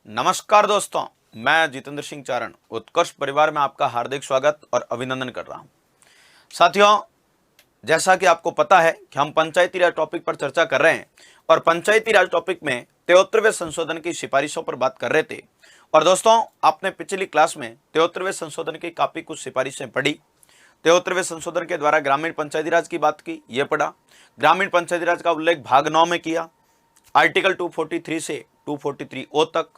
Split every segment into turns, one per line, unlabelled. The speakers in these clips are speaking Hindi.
नमस्कार दोस्तों, मैं जितेंद्र सिंह चारण उत्कर्ष परिवार में आपका हार्दिक स्वागत और अभिनंदन कर रहा हूं। साथियों, जैसा कि आपको पता है कि हम पंचायती राज टॉपिक पर चर्चा कर रहे हैं और पंचायती राज टॉपिक में 73वें संशोधन की सिफारिशों पर बात कर रहे थे। और दोस्तों, आपने पिछली क्लास में 73वें संशोधन की काफी कुछ सिफारिशें पढ़ी। 73वें संशोधन के द्वारा ग्रामीण पंचायती राज की बात की, यह पढ़ा। ग्रामीण पंचायती राज का उल्लेख भाग 9 में किया, आर्टिकल 243 से 243 ओ तक,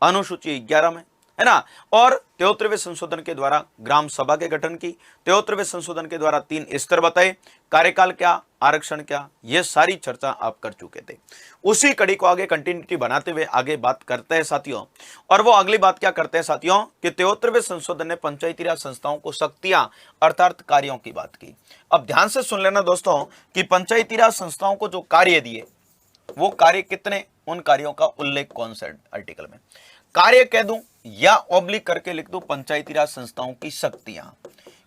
अनुसूची 11 में, है ना। और 73वें संशोधन के द्वारा ग्राम सभा के गठन की, 73वें संशोधन के द्वारा 3 स्तर बताए, कार्यकाल क्या, आरक्षण क्या, ये सारी चर्चा आप कर चुके थे। उसी कड़ी को आगे कंटिन्यूटी बनाते हुए आगे बात करते हैं साथियों। और वो अगली बात क्या करते हैं साथियों कि 73वें संशोधन ने पंचायती राज संस्थाओं को शक्तियां अर्थात कार्यों की बात की। अब ध्यान से सुन लेना दोस्तों कि पंचायती राज संस्थाओं को जो कार्य दिए वो कार्य कितने, उन कार्यों का उल्लेख कौन से आर्टिकल में। कार्य कह दूं या ऑब्लिक करके लिख दूं पंचायती राज संस्थाओं की शक्तियां,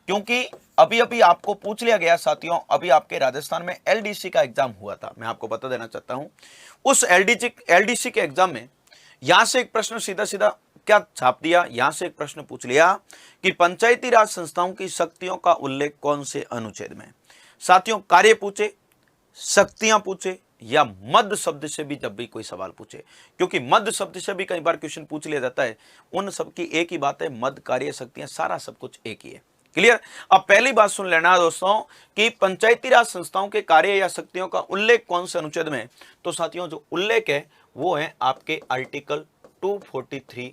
क्योंकि अभी अभी आपको पूछ लिया गया साथियों, अभी आपके राजस्थान में एलडीसी का एग्जाम हुआ था। मैं आपको बता देना चाहता हूं, उस एलडीसी के एग्जाम में यहां से एक प्रश्न सीधा सीधा क्या छाप दिया, यहां से एक प्रश्न पूछ लिया कि पंचायती राज संस्थाओं की शक्तियों का उल्लेख कौन से अनुच्छेद में। साथियों, कार्य पूछे, शक्तियां पूछे या मद शब्द से भी जब भी कोई सवाल पूछे, क्योंकि मद शब्द से भी कई बार क्वेश्चन पूछ लिया जाता है, उन सब की एक ही बात है, मद कार्य शक्तियां सारा सब कुछ एक ही है। क्लियर। अब पहली बात सुन लेना दोस्तों कि पंचायती राज संस्थाओं के कार्य या शक्तियों का उल्लेख कौन से अनुच्छेद में। तो साथियों, जो उल्लेख है वो है आपके आर्टिकल 243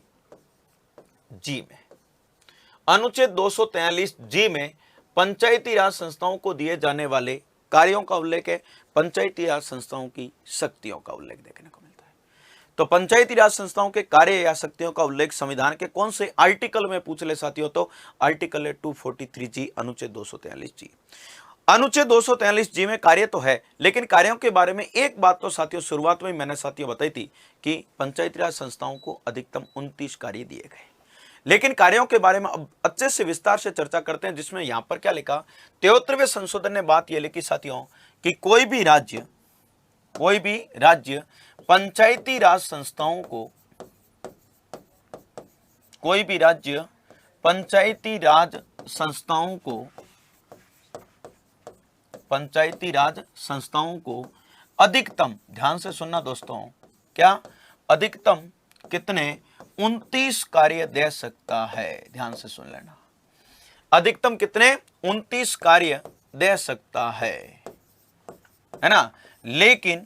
जी में, अनुच्छेद 243 जी में पंचायती राज संस्थाओं को दिए जाने वाले कार्यों का उल्लेख है, पंचायती राज संस्थाओं की शक्तियों का उल्लेख देखने को मिलता है। तो पंचायती राज संस्थाओं के कार्य या शक्तियों का उल्लेख संविधान के कौन से आर्टिकल में पूछ ले साथियों, तो आर्टिकल है 243 जी, अनुच्छेद 243 जी। अनुच्छेद 243 जी में कार्य तो है, लेकिन कार्यों के बारे में एक बात तो साथियों शुरुआत में मैंने साथियों बताई थी कि पंचायती राज संस्थाओं को अधिकतम 29 कार्य दिए गए। लेकिन कार्यों के बारे में अब अच्छे से विस्तार से चर्चा करते हैं, जिसमें यहां पर क्या लिखा, 73वें संशोधन ने बात यह लिखी साथियों कि कोई भी राज्य पंचायती राज संस्थाओं को, कोई भी राज्य पंचायती राज संस्थाओं को, पंचायती राज संस्थाओं को अधिकतम, ध्यान से सुनना दोस्तों, क्या अधिकतम कितने 29 कार्य दे सकता है। ध्यान से सुन लेना, अधिकतम कितने 29 कार्य दे सकता है ना। लेकिन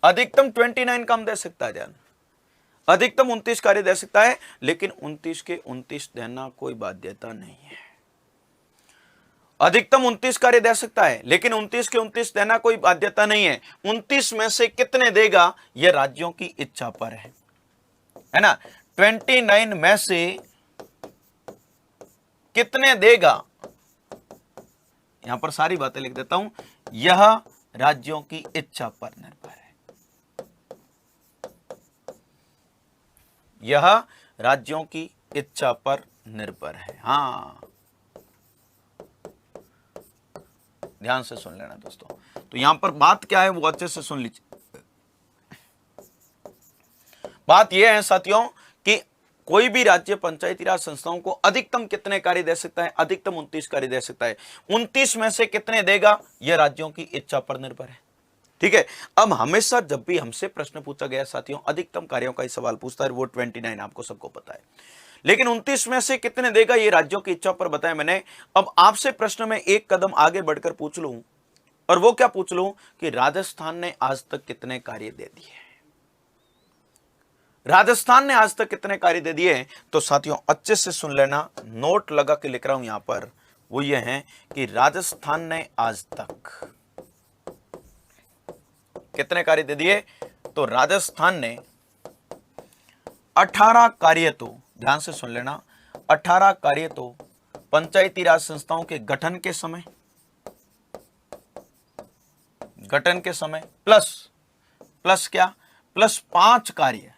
अधिकतम 29 कम दे सकता है। ध्यान, अधिकतम 29 कार्य दे सकता है, लेकिन 29 के 29 देना कोई बाध्यता नहीं है। अधिकतम 29 कार्य दे सकता है, लेकिन 29 के 29 देना कोई बाध्यता नहीं है। 29 में से कितने देगा यह राज्यों की इच्छा पर है ना। 29 में से कितने देगा, यहां पर सारी बातें लिख देता हूं, यह राज्यों की इच्छा पर निर्भर है। यह राज्यों की इच्छा पर निर्भर है। हां, ध्यान से सुन लेना दोस्तों। तो यहां पर बात क्या है वो अच्छे से सुन लीजिए। बात यह है साथियों कि कोई भी राज्य पंचायती राज संस्थाओं को अधिकतम कितने कार्य दे सकता है, अधिकतम 29 कार्य दे सकता है। 29 में से कितने देगा यह राज्यों की इच्छा पर निर्भर है। ठीक है। अब हमेशा जब भी हमसे प्रश्न पूछा गया साथियों, अधिकतम कार्यों का ही सवाल पूछता है, वो 29 आपको सबको पता है, लेकिन 29 में से कितने देगा ये राज्यों की इच्छा पर बताया मैंने। अब आपसे प्रश्न में एक कदम आगे बढ़कर पूछ लूं, और वो क्या पूछ लूं कि राजस्थान ने आज तक कितने कार्य दे दिए, राजस्थान ने आज तक कितने कार्य दे दिए। तो साथियों अच्छे से सुन लेना, नोट लगा के लिख रहा हूं यहां पर, वो ये है कि राजस्थान ने आज तक कितने कार्य दे दिए। तो राजस्थान ने 18 कार्य, तो ध्यान से सुन लेना, 18 कार्य तो पंचायती राज संस्थाओं के गठन के समय, प्लस क्या, प्लस 5 कार्य,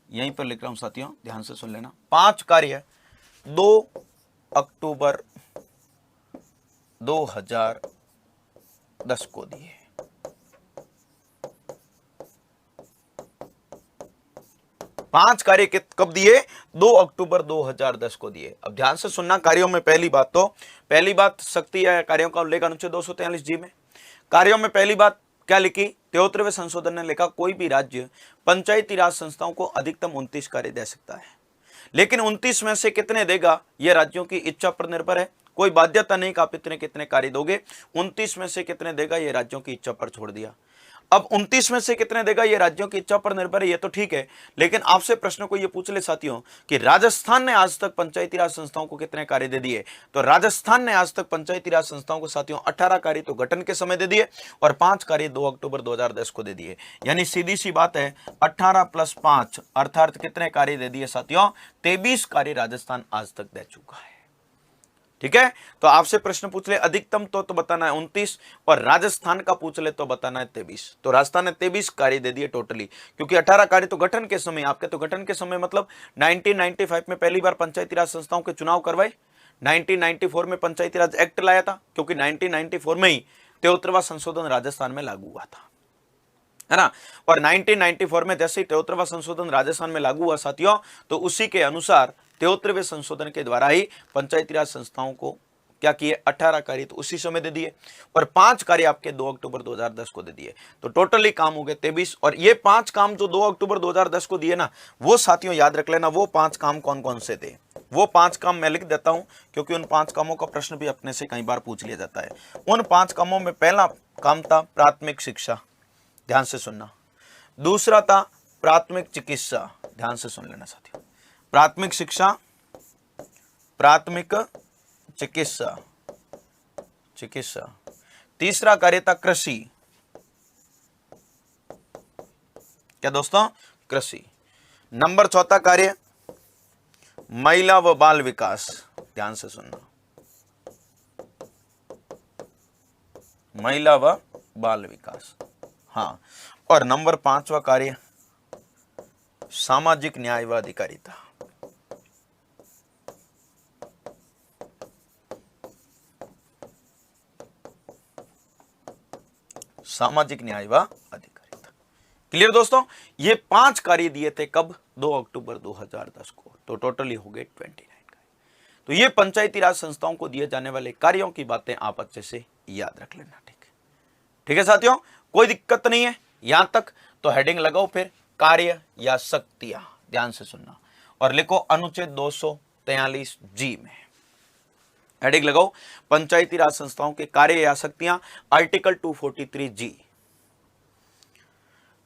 यहीं पर लिख रहा हूं साथियों, ध्यान से सुन लेना, 5 कार्य 2 अक्टूबर 2010 को दिए। 5 कार्य कब दिए? 2 अक्टूबर 2010 को दिए। अब ध्यान से सुनना कार्यों में पहली बात शक्ति या कार्यों का उल्लेख अनुच्छेद 243 जी में। कार्यों में पहली बात क्या लिखी? 73वें संशोधन ने लिखा कोई भी राज्य पंचायती राज संस्थाओं को अधिकतम 29 कार्य दे सकता है, लेकिन 29 में से कितने देगा यह राज्यों की इच्छा पर निर्भर है। कोई बाध्यता नहीं कि आप इतने कितने कार्य दोगे, 29 में से कितने देगा यह राज्यों की इच्छा पर छोड़ दिया। अब 29 में से कितने देगा ये राज्यों की इच्छा पर निर्भर है, ये तो ठीक है, लेकिन आपसे प्रश्न को ये पूछ ले साथियों कि राजस्थान ने आज तक पंचायती राज संस्थाओं को कितने कार्य दे दिए? तो राजस्थान ने आज तक पंचायती राज संस्थाओं को साथियों 18 कार्य तो गठन के समय दे दिए और 5 कार्य 2 अक्टूबर 2010 को दे दिए। यानी सीधी सी बात है 18 + 5 अर्थात कितने कार्य दे दिए साथियों? 23 कार्य राजस्थान आज तक दे चुका है। ठीक है, तो आपसे प्रश्न पूछ ले अधिकतम तो बताना है 29 और राजस्थान का पूछ ले तो बताना है 23। तो राजस्थान ने 23 कार्य दे दिए टोटली, क्योंकि 18 कार्य तो गठन के समय, आपके तो गठन के समय मतलब 1995 में पहली बार पंचायती राज संस्थाओं के चुनाव करवाए, 1994 में पंचायती राज एक्ट लाया था, क्योंकि 1994 में ही 73वां संशोधन राजस्थान में लागू हुआ था, है ना। और 1994 में जैसे ही 73वां संशोधन राजस्थान में लागू हुआ साथियों, तो उसी के अनुसार 73वें संशोधन के द्वारा ही पंचायती राज संस्थाओं को क्या किए? 18 कार्य तो उसी समय दे दिए और 5 कार्य आपके 2 अक्टूबर 2010 को दे दिए। तो टोटली काम हो गए 23। और ये 5 काम जो 2 अक्टूबर 2010 को दिए ना, वो साथियों याद रख लेना, वो 5 काम कौन कौन से थे। वो 5 काम मैं लिख देता हूं, क्योंकि उन 5 कामों का प्रश्न भी अपने से कई बार पूछ लिया जाता है। उन 5 कामों में पहला काम था प्राथमिक शिक्षा, ध्यान से सुनना। दूसरा था प्राथमिक चिकित्सा, ध्यान से सुन लेना साथियों, प्राथमिक शिक्षा, प्राथमिक चिकित्सा। तीसरा कार्य था कृषि, क्या दोस्तों? कृषि। नंबर चौथा कार्य महिला व बाल विकास, ध्यान से सुनना, महिला व बाल विकास। हाँ, और नंबर 5वां कार्य सामाजिक न्याय व अधिकारिता। सामाजिक न्याय व अधिकारिता। क्लियर दोस्तों? ये 5 कार्य दिए थे कब? 2 अक्टूबर 2010 को। तो टोटली हो गए 29 कार्य। तो ये पंचायती राज संस्थाओं को दिए जाने वाले कार्यों की बातें आप अच्छे से याद रख लेना। ठीक है साथियों, कोई दिक्कत नहीं है यहां तक? तो हेडिंग लगाओ फिर कार्य या शक्तियां, ध्यान से सुनना, और लिखो अनुच्छेद 243 जी में हेडिंग लगाओ पंचायती राज संस्थाओं के कार्य या शक्तियां, आर्टिकल 243 जी,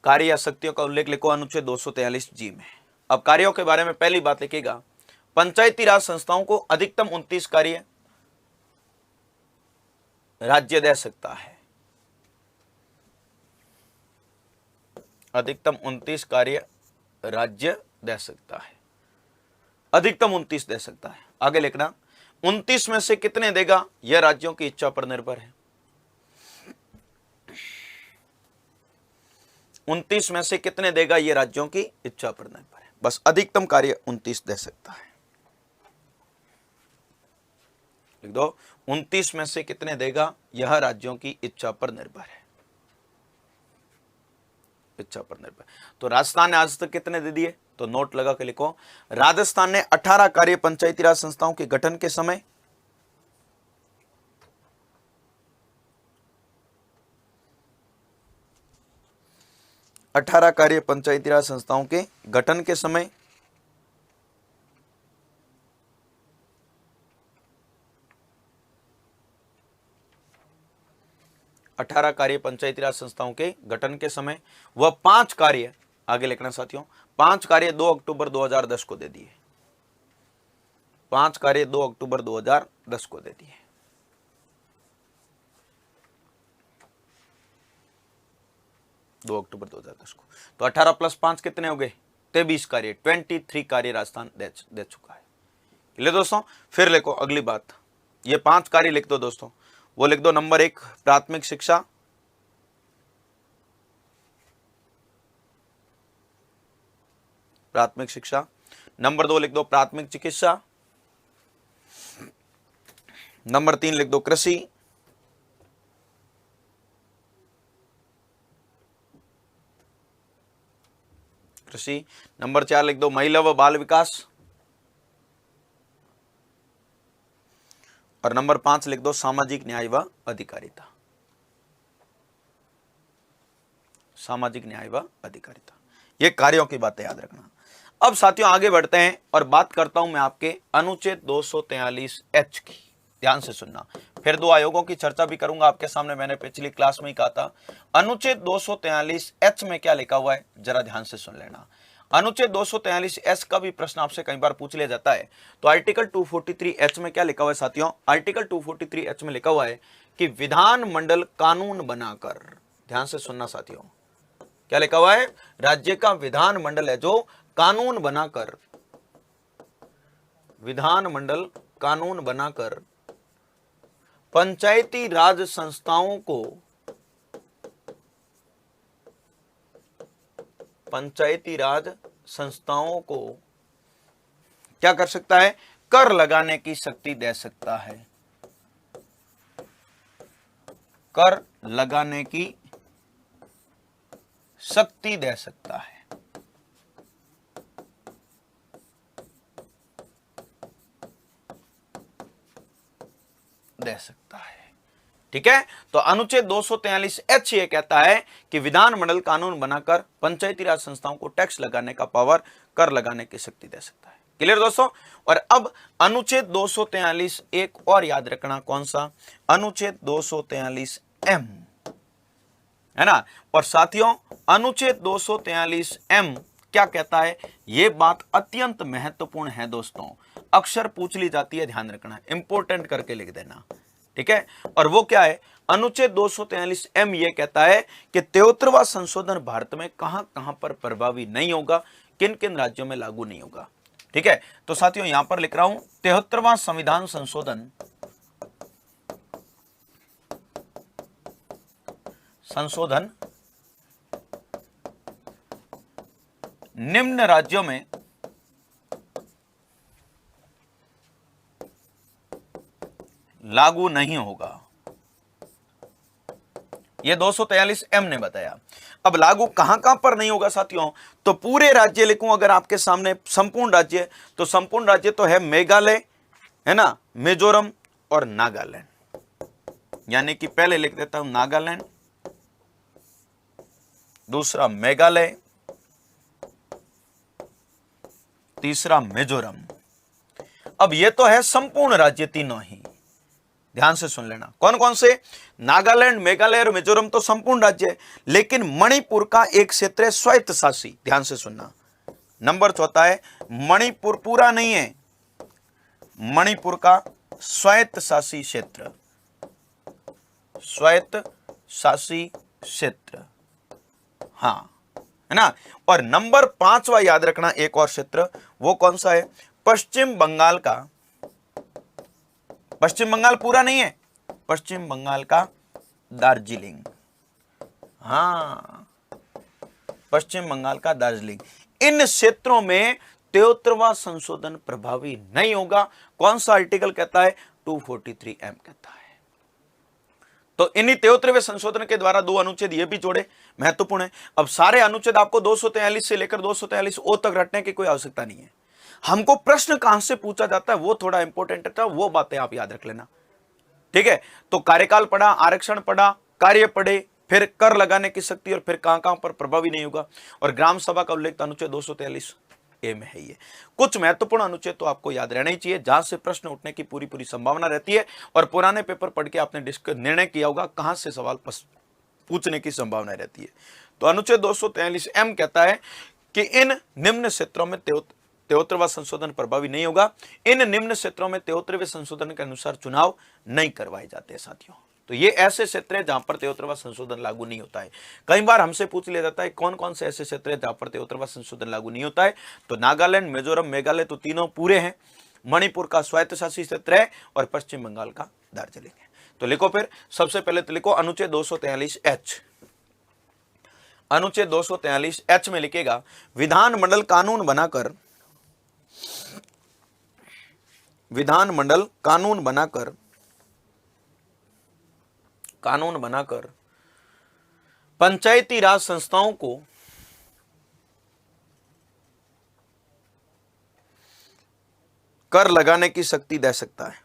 कार्य या शक्तियों का उल्लेख लिखो अनुच्छेद 243 जी में। अब कार्यों के बारे में पहली बात लिखिएगा, पंचायती राज संस्थाओं को अधिकतम 29 कार्य राज्य दे सकता है, अधिकतम 29 कार्य राज्य दे सकता है, अधिकतम 29 दे सकता है। आगे लिखना 29 में से कितने देगा यह राज्यों की इच्छा पर निर्भर है। 29 में से कितने देगा यह राज्यों की इच्छा पर निर्भर है, बस अधिकतम कार्य 29 दे सकता है। लिख दो 29 में से कितने देगा यह राज्यों की इच्छा पर निर्भर है, इच्छा पर निर्भर। तो राजस्थान ने आज तक कितने दे दिए? तो नोट लगा के लिखो, राजस्थान ने 18 कार्य पंचायती राज संस्थाओं के गठन के समय, अठारह कार्य पंचायती राज संस्थाओं के गठन के समय, अठारह कार्य पंचायती राज संस्थाओं के गठन के समय वह 5 कार्य, आगे लिखना साथियों, 5 कार्य 2 अक्टूबर 2010 को दे दिए, 5 कार्य 2 अक्टूबर 2010 को दे दिए। दो अक्टूबर 2010 को। तो 18 + 5 कितने हो गए? 23 कार्य, 23 कार्य राजस्थान दे चुका है। ले दोस्तों, फिर लिखो अगली बात, ये 5 कार्य लिख दो दोस्तों, वो लिख दो नंबर 1 प्राथमिक शिक्षा, प्राथमिक शिक्षा, नंबर 2 लिख दो प्राथमिक चिकित्सा, नंबर 3 लिख दो कृषि, कृषि। नंबर 4 लिख दो महिला व बाल विकास। और नंबर 5 लिख दो सामाजिक न्याय व अधिकारिता। सामाजिक न्याय व अधिकारिता, ये कार्यों की बातें याद रखना। अब साथियों आगे बढ़ते हैं और बात करता हूं मैं आपके अनुच्छेद 243H की। ध्यान से सुनना, फिर दो आयोगों की चर्चा भी करूंगा आपके सामने। मैंने पिछली क्लास में ही कहा था अनुच्छेद 243H में क्या लिखा हुआ है, जरा ध्यान से सुन लेना। अनुच्छेद 243H का भी प्रश्न आपसे कई बार पूछ लिया जाता है। तो आर्टिकल 243H में क्या लिखा हुआ है साथियों? आर्टिकल 243H में लिखा हुआ है कि विधानमंडल कानून बनाकर, ध्यान से सुनना साथियों, क्या लिखा हुआ है? राज्य का विधानमंडल है जो कानून बनाकर, विधानमंडल कानून बनाकर पंचायती राज संस्थाओं को, पंचायती राज संस्थाओं को क्या कर सकता है? कर लगाने की शक्ति दे सकता है। कर लगाने की शक्ति दे सकता है। दे सकता है, ठीक है। तो अनुच्छेद 243H ये कहता है कि विधानमंडल कानून बनाकर पंचायती राज संस्थाओं को टैक्स लगाने का पावर, कर लगाने की शक्ति दे सकता है। क्लियर दोस्तों? और अब अनुच्छेद 243 एक और याद रखना, कौन सा? अनुच्छेद 243M, है ना। और साथियों अनुच्छेद 243M क्या कहता है? यह बात अत्यंत महत्वपूर्ण है दोस्तों, अक्सर पूछ ली जाती है, ध्यान रखना, इंपोर्टेंट करके लिख देना, ठीक है। और वो क्या है? अनुच्छेद 243M यह कहता है कि 73वां संशोधन भारत में कहां कहां पर प्रभावी नहीं होगा, किन किन राज्यों में लागू नहीं होगा, ठीक है। तो साथियों यहां पर लिख रहा हूं 73वां संविधान संशोधन, संशोधन निम्न राज्यों में लागू नहीं होगा, यह 243M ने बताया। अब लागू कहां कहां पर नहीं होगा साथियों? तो पूरे राज्य लिखूं अगर आपके सामने, संपूर्ण राज्य, तो संपूर्ण राज्य तो है मेघालय, है ना, मिजोरम और नागालैंड। यानी कि पहले लिख देता हूं नागालैंड, दूसरा मेघालय, तीसरा मिजोरम। अब ये तो है संपूर्ण राज्य तीनों ही, ध्यान से सुन लेना। कौन कौन से? नागालैंड, मेघालय और मिजोरम तो संपूर्ण राज्य है, लेकिन मणिपुर का एक क्षेत्र है स्वायत्त शासी, ध्यान से सुनना। नंबर चौथा है मणिपुर, पूरा नहीं है, मणिपुर का स्वायत्त शासी क्षेत्र, स्वायत्त शासी क्षेत्र, हाँ, है ना। और नंबर 5वां याद रखना एक और क्षेत्र, वो कौन सा है? पश्चिम बंगाल का, पश्चिम बंगाल पूरा नहीं है, पश्चिम बंगाल का दार्जिलिंग, हाँ, पश्चिम बंगाल का दार्जिलिंग। इन क्षेत्रों में 73वां संशोधन प्रभावी नहीं होगा। कौन सा आर्टिकल कहता है? 243M कहता है। तो इन्हीं 73वें संशोधन के द्वारा दो अनुच्छेद ये भी जोड़े, महत्वपूर्ण है। अब सारे अनुच्छेद आपको 243 से लेकर 243O तक रटने की कोई आवश्यकता नहीं है। हमको प्रश्न कहां से पूछा जाता है वो थोड़ा इंपॉर्टेंट था, वो बातें आप याद रख लेना, ठीक है। तो कार्यकाल पढ़ा, आरक्षण पढ़ा, कार्य पढ़े, फिर कर लगाने की शक्ति, और फिर कहां कहां पर प्रभावी नहीं होगा, और ग्राम सभा का उल्लेख अनुच्छेद 243A में है। ये कुछ महत्वपूर्ण अनुच्छेद तो आपको याद रहना ही चाहिए, जहां से प्रश्न उठने की पूरी पूरी संभावना रहती है। और पुराने पेपर पढ़ के आपने निर्णय किया होगा कहां से सवाल पूछने की संभावना रहती है। तो अनुच्छेद 243M कहता है कि इन निम्न क्षेत्रों में 73वां संशोधन प्रभावी नहीं होगा। इन निम्न क्षेत्रों में 73वें संशोधन के अनुसार चुनाव नहीं करवाए जाते साथियों। तो ये ऐसे क्षेत्र है जहां पर 73वां संशोधन लागू नहीं होता है। कई बार हमसे पूछ लिया जाता है कौन कौन से ऐसे क्षेत्र है जहां पर 73वां संशोधन लागू नहीं होता है। तो नागालैंड, मिजोरम, मेघालय तो तीनों पूरे हैं, मणिपुर का स्वायत्तशासी क्षेत्र है, और पश्चिम बंगाल का दार्जिलिंग है। तो लिखो फिर, सबसे पहले तो लिखो अनुच्छेद 243H। अनुच्छेद 243H में लिखेगा विधानमंडल कानून बनाकर, विधानमंडल कानून बनाकर, कानून बनाकर पंचायती राज संस्थाओं को, कर लगाने की शक्ति दे सकता है।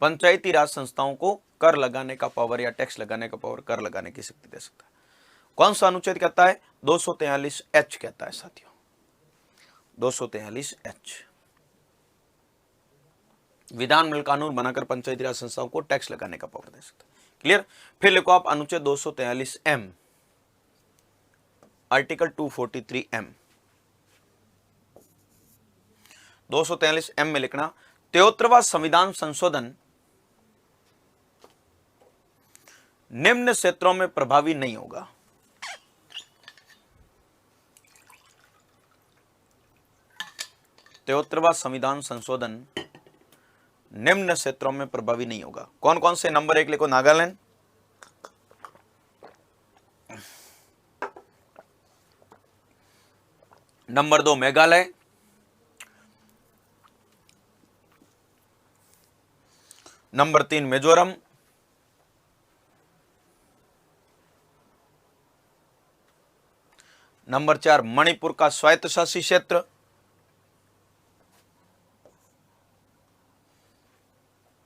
पंचायती राज संस्थाओं को कर लगाने का पावर या टैक्स लगाने का पावर, कर लगाने की शक्ति दे सकता है। कौन सा अनुच्छेद कहता है? 243H कहता है साथियों, 243H। विधानमंडल कानून बनाकर पंचायती राज संस्थाओं को टैक्स लगाने का पावर दे सकता है। क्लियर? फिर लिखो आप अनुच्छेद 243M, आर्टिकल 243M। 243M में लिखना, 73वां संविधान संशोधन निम्न क्षेत्रों में प्रभावी नहीं होगा। तेहत्तरवां संविधान संशोधन निम्न क्षेत्रों में प्रभावी नहीं होगा। कौन कौन से? नंबर 1 लिखो Nagaland, number 2 Meghalaya, number 3 Mizoram, number 4 Manipur का स्वायत्तशासी क्षेत्र,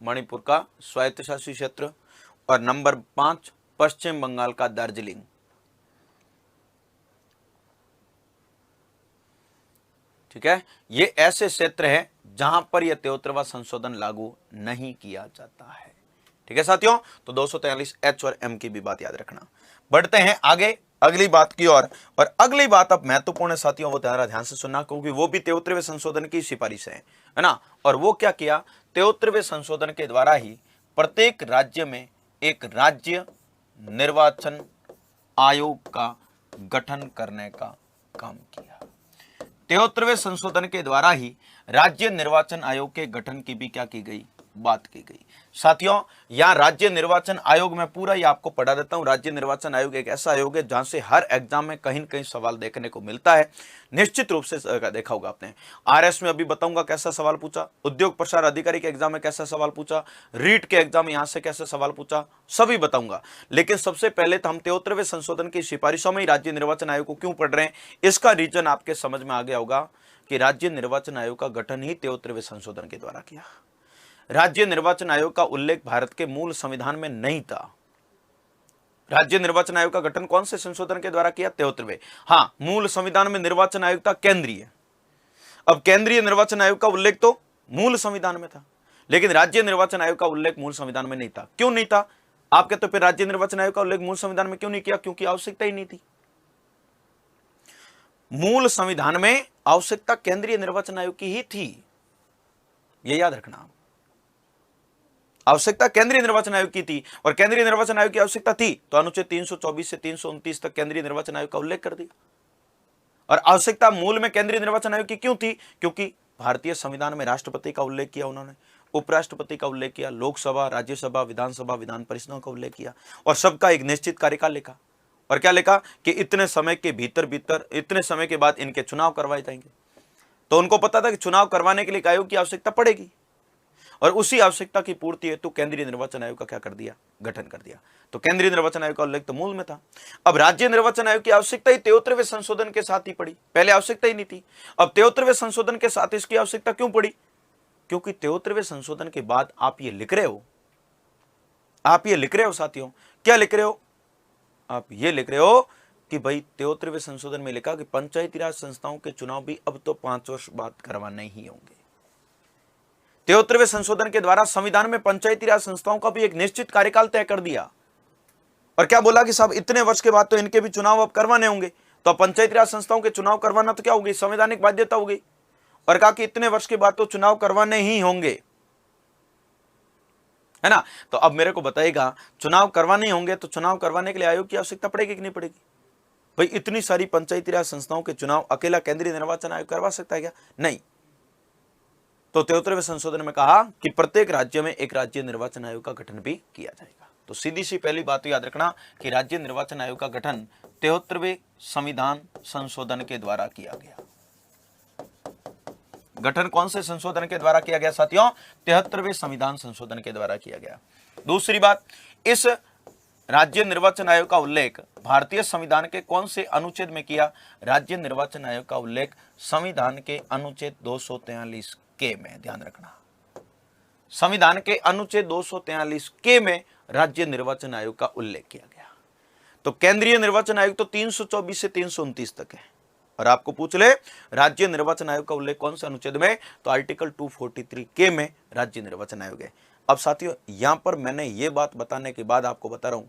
मणिपुर का स्वायत्तशासी क्षेत्र, और नंबर 5 पश्चिम बंगाल का दार्जिलिंग। ठीक है, ये ऐसे क्षेत्र हैं जहां पर यह 73वां संशोधन लागू नहीं किया जाता है। ठीक है साथियों, तो 243H और M की भी बात याद रखना। बढ़ते हैं आगे अगली बात की ओर, और अगली बात अब महत्वपूर्ण है साथियों, वो ध्यान से सुनना, क्योंकि वो भी 73वें संशोधन की सिफारिश है ना। और वो क्या किया? 73वें संशोधन के द्वारा ही प्रत्येक राज्य में एक राज्य निर्वाचन आयोग का गठन करने का काम किया। 73वें संशोधन के द्वारा ही राज्य निर्वाचन आयोग के गठन की भी क्या की गई? बात की गई। साथियों, यहां राज्य निर्वाचन आयोग में पूरा ही आपको पढ़ा देता हूं। राज्य निर्वाचन आयोग एक ऐसा आयोग है जहां से हर एग्जाम में कहीं न कहीं सवाल देखने को मिलता है। निश्चित रूप से देखा होगा आपने, आरएस में अभी बताऊंगा कैसा सवाल पूछा, उद्योग प्रसार अधिकारी के एग्जाम में कैसा सवाल पूछा, रीट के एग्जाम में यहां से कैसे सवाल पूछा, सभी बताऊंगा। लेकिन सबसे पहले तो हम 73वें संशोधन की सिफारिशों में ही राज्य निर्वाचन आयोग को क्यों पढ़ रहे हैं, इसका रीजन आपके समझ में आ गया होगा कि राज्य निर्वाचन आयोग का गठन ही 73वें संशोधन के द्वारा किया। राज्य निर्वाचन आयोग का उल्लेख भारत के मूल संविधान में नहीं था। राज्य निर्वाचन आयोग का गठन कौन से संशोधन के द्वारा किया? 73वें। हां, मूल संविधान में निर्वाचन आयोग था केंद्रीय। अब केंद्रीय निर्वाचन आयोग का उल्लेख तो मूल संविधान में था, लेकिन राज्य निर्वाचन आयोग का उल्लेख मूल संविधान में नहीं था। क्यों नहीं था? आप कहते हो फिर राज्य निर्वाचन आयोग का उल्लेख मूल संविधान में क्यों नहीं किया? क्योंकि आवश्यकता ही नहीं थी। मूल संविधान में आवश्यकता केंद्रीय निर्वाचन आयोग की ही थी, यह याद रखना। आवश्यकता केंद्रीय निर्वाचन आयोग की थी, और केंद्रीय निर्वाचन आयोग की आवश्यकता थी तो अनुच्छेद 324 से 329 तक केंद्रीय निर्वाचन आयोग का उल्लेख कर दिया। और आवश्यकता मूल में केंद्रीय निर्वाचन आयोग की क्यों थी? क्योंकि भारतीय संविधान में राष्ट्रपति का उल्लेख किया उन्होंने, उपराष्ट्रपति का उल्लेख किया, लोकसभा, राज्यसभा, विधानसभा, विधान परिषदों का उल्लेख किया, और सबका एक निश्चित कार्यकाल लिखा। और क्या लिखा कि इतने समय के भीतर इतने समय के बाद इनके चुनाव करवाए जाएंगे। तो उनको पता था कि चुनाव करवाने के लिए आयोग की आवश्यकता पड़ेगी, और उसी आवश्यकता की पूर्ति हेतु केंद्रीय निर्वाचन आयोग का क्या कर दिया? गठन कर दिया। तो केंद्रीय निर्वाचन आयोग का उल्लेख तो मूल में था। अब राज्य निर्वाचन आयोग की आवश्यकता ही 73वें संशोधन के साथ ही पड़ी, पहले आवश्यकता ही नहीं थी। अब 73वें संशोधन के साथ इसकी आवश्यकता क्यों पड़ी? क्योंकि 73वें संशोधन के बाद आप ये लिख रहे हो साथियों, क्या लिख रहे हो? आप ये लिख रहे हो कि भाई 73वें संशोधन में लिखा कि पंचायती राज संस्थाओं के चुनाव भी अब तो 5 वर्ष बाद करवाने ही होंगे। 73वें संशोधन के द्वारा संविधान में पंचायती राज संस्थाओं का भी एक निश्चित कार्यकाल तय कर दिया, और क्या बोला कि साहब इतने वर्ष के बाद तो इनके भी चुनाव अब करवाने होंगे। तो पंचायती राज संस्थाओं के चुनाव करवाना तो क्या होगी? संवैधानिक बाध्यता हो गई। और कहा कि इतने वर्ष के बाद तो चुनाव करवाने ही होंगे, है ना। तो अब मेरे को बताइएगा, चुनाव करवाने होंगे तो चुनाव करवाने के लिए आयोग की आवश्यकता पड़ेगी कि नहीं पड़ेगी? भाई इतनी सारी पंचायती राज संस्थाओं के चुनाव अकेला केंद्रीय निर्वाचन आयोग करवा सकता है क्या? नहीं। तो 73वें संशोधन में कहा कि प्रत्येक राज्य में एक राज्य निर्वाचन आयोग का गठन भी किया जाएगा। तो सीधी सी पहली बात याद रखना कि राज्य निर्वाचन आयोग का गठन 73वें संविधान संशोधन के द्वारा किया गया। गठन कौन से संशोधन के द्वारा किया गया साथियों? 73वें संविधान संशोधन के द्वारा किया गया। दूसरी बात, इस राज्य निर्वाचन आयोग का उल्लेख भारतीय संविधान के कौन से अनुच्छेद में किया? राज्य निर्वाचन आयोग का उल्लेख संविधान के अनुच्छेद 243 के में, ध्यान रखना, संविधान के अनुच्छेद 243 के में राज्य निर्वाचन आयोग का उल्लेख किया गया। तो केंद्रीय निर्वाचन आयोग तो 324 से 329 तक है, और आपको पूछ ले राज्य निर्वाचन आयोग का उल्लेख कौन से अनुच्छेद में, तो आर्टिकल 243 के में राज्य निर्वाचन आयोग है। अब साथियों यहां पर मैंने ये बात बताने के बाद आपको बता रहा हूं,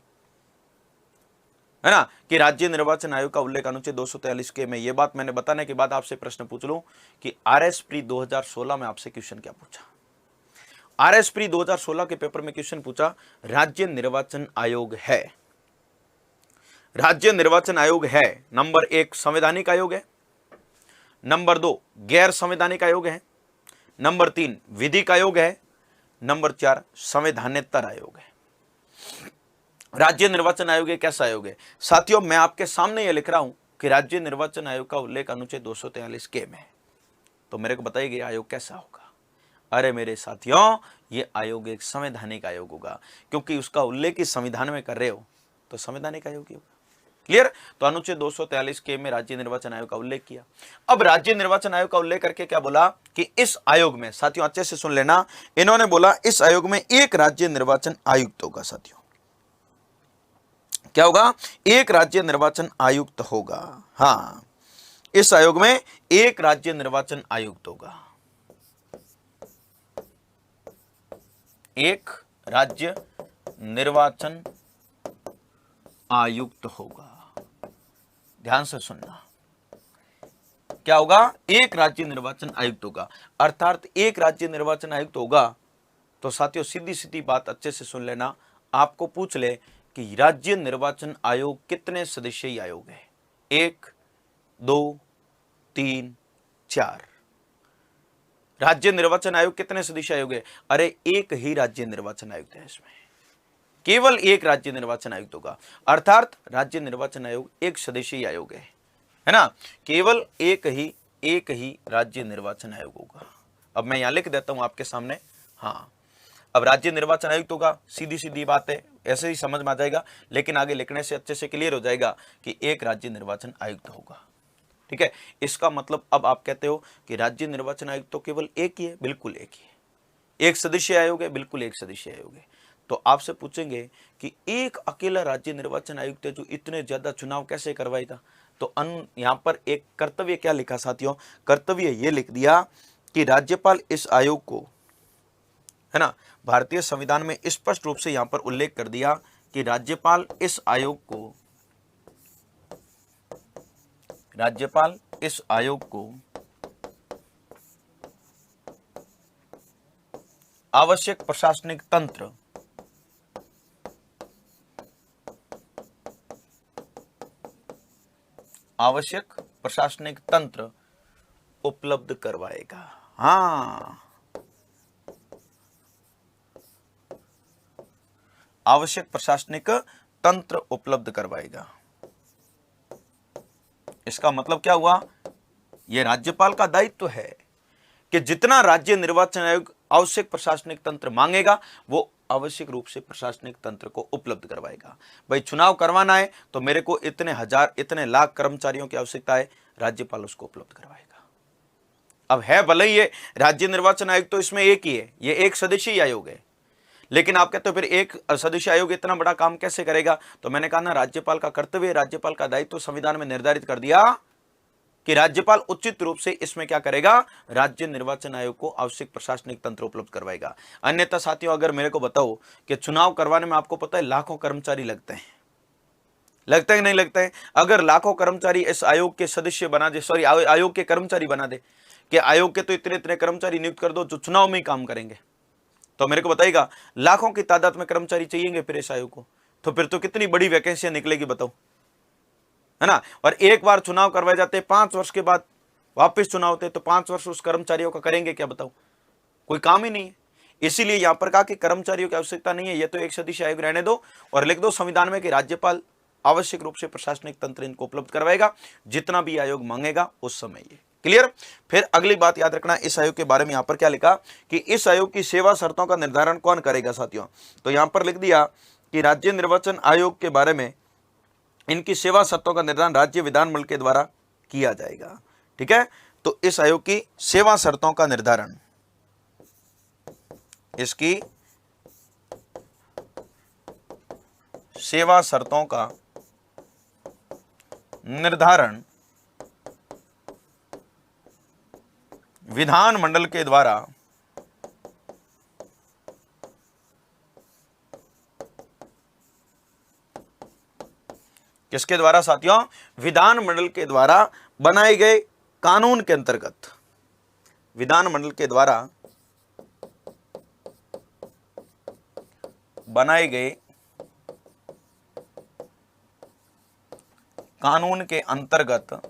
है ना, कि राज्य निर्वाचन आयोग का उल्लेख अनुच्छेद 243 के में, ये बात मैंने बताने के बाद आपसे प्रश्न पूछ लूं कि आरएस प्री 2016 में आपसे क्वेश्चन क्या पूछा? आरएस प्री 2016 के पेपर में क्वेश्चन पूछा, राज्य निर्वाचन आयोग है, राज्य निर्वाचन आयोग है, नंबर 1 संवैधानिक आयोग है, नंबर 2 गैर संवैधानिक आयोग है, नंबर 3 विधिक आयोग है, नंबर 4 संवैधानेतर आयोग है। राज्य निर्वाचन आयोग एक कैसा आयोग है? साथियों मैं आपके सामने ये लिख रहा हूं कि राज्य निर्वाचन आयोग का उल्लेख अनुच्छेद 243 के में है, तो मेरे को बताइए आयोग कैसा होगा? अरे मेरे साथियों ये आयोग एक संवैधानिक आयोग होगा, क्योंकि उसका उल्लेख इस संविधान में कर रहे हो तो संवैधानिक आयोग ही होगा। क्लियर? तो अनुच्छेद 243 के में राज्य निर्वाचन आयोग का उल्लेख किया। अब राज्य निर्वाचन आयोग का उल्लेख करके क्या बोला कि इस आयोग में, साथियों अच्छे से सुन लेना, इन्होंने बोला इस आयोग में एक राज्य निर्वाचन आयुक्त होगा। साथियों क्या होगा? एक राज्य निर्वाचन आयुक्त होगा। हाँ, इस आयोग में एक राज्य निर्वाचन आयुक्त होगा, एक राज्य निर्वाचन आयुक्त होगा। ध्यान से सुनना, क्या होगा? एक राज्य निर्वाचन आयुक्त होगा, अर्थात एक राज्य निर्वाचन आयुक्त होगा। तो साथियों सीधी सीधी बात अच्छे से सुन लेना, आपको पूछ ले कि राज्य निर्वाचन आयोग कितने सदस्यीय आयोग है? 1 2 3 4। राज्य निर्वाचन आयोग कितने सदस्य आयोग है? अरे एक ही राज्य निर्वाचन आयुक्त है, इसमें केवल एक राज्य निर्वाचन आयुक्त होगा, अर्थात राज्य निर्वाचन आयोग एक सदस्यीय आयोग है ना, केवल एक ही राज्य निर्वाचन आयोग होगा। अब मैं यहां लिख देता हूं आपके सामने। हाँ, अब राज्य निर्वाचन आयुक्त होगा, सीधी सीधी बात है, ऐसे ही समझ में आ जाएगा, लेकिन आगे लिखने से अच्छे से क्लियर हो जाएगा कि एक राज्य निर्वाचन आयुक्त होगा। ठीक है, इसका मतलब अब आप कहते हो कि राज्य निर्वाचन आयुक्त तो केवल एक ही है, बिल्कुल एक ही है। एक सदस्य आयोग है, बिल्कुल एक सदस्य आयोग है। तो आपसे पूछेंगे कि एक अकेला राज्य निर्वाचन आयुक्त है जो इतने ज्यादा चुनाव कैसे करवाएगा? तो यहां पर एक कर्तव्य क्या लिखा साथियों? कर्तव्य ये लिख दिया कि राज्यपाल इस आयोग को, है ना, भारतीय संविधान में स्पष्ट रूप से यहां पर उल्लेख कर दिया कि राज्यपाल इस आयोग को आवश्यक प्रशासनिक तंत्र उपलब्ध करवाएगा। हाँ, आवश्यक प्रशासनिक तंत्र उपलब्ध करवाएगा। इसका मतलब क्या हुआ? यह राज्यपाल का दायित्व है कि जितना राज्य निर्वाचन आयोग आवश्यक प्रशासनिक तंत्र मांगेगा वो आवश्यक रूप से प्रशासनिक तंत्र को उपलब्ध करवाएगा। भाई चुनाव करवाना है तो मेरे को इतने हजार इतने लाख कर्मचारियों की आवश्यकता है, राज्यपाल उसको उपलब्ध करवाएगा। अब है भले ही ये राज्य निर्वाचन आयोग तो इसमें एक ही है, ये एक सदस्यीय आयोग है, लेकिन आप कहते हो फिर एक सदस्य आयोग इतना बड़ा काम कैसे करेगा? तो मैंने कहा ना, राज्यपाल का कर्तव्य, राज्यपाल का दायित्व संविधान में निर्धारित कर दिया कि राज्यपाल उचित रूप से इसमें क्या करेगा? राज्य निर्वाचन आयोग को आवश्यक प्रशासनिक तंत्र उपलब्ध करवाएगा। अन्यथा साथियों अगर मेरे को बताओ कि चुनाव करवाने में आपको पता है लाखों कर्मचारी लगते हैं, लगता है कि नहीं लगता है? अगर लाखों कर्मचारी इस आयोग के सदस्य बना दे, सॉरी आयोग के कर्मचारी बना दे कि आयोग के तो इतने इतने कर्मचारी नियुक्त कर दो जो चुनाव में ही काम करेंगे, तो मेरे को बताइएगा लाखों की तादाद में कर्मचारी चाहिए फिर इस आयोग को, तो फिर तो कितनी बड़ी वैकेंसियां निकलेगी बताओ, है ना। और एक बार चुनाव करवाए जाते 5 वर्ष के बाद वापस चुनाव होते, तो 5 वर्ष उस कर्मचारियों का करेंगे क्या बताओ? कोई काम ही नहीं है। इसीलिए यहां पर कहा कि कर्मचारियों की आवश्यकता नहीं है, ये तो एक सदस्य आयोग रहने दो और लिख दो संविधान में कि राज्यपाल आवश्यक रूप से प्रशासनिक तंत्र इनको उपलब्ध करवाएगा, जितना भी आयोग मांगेगा उस समय। ये क्लियर? फिर अगली बात याद रखना, इस आयोग के बारे में यहां पर क्या लिखा कि इस आयोग की सेवा शर्तों का निर्धारण कौन करेगा साथियों? तो यहां पर लिख दिया कि राज्य निर्वाचन आयोग के बारे में इनकी सेवा शर्तों का निर्धारण राज्य विधानमंडल के द्वारा किया जाएगा। ठीक है, तो इस आयोग की सेवा शर्तों का निर्धारण, इसकी सेवा शर्तों का निर्धारण विधानमंडल के द्वारा किसके द्वारा साथियों? विधानमंडल के द्वारा बनाए गए कानून के अंतर्गत, विधानमंडल के द्वारा बनाए गए कानून के अंतर्गत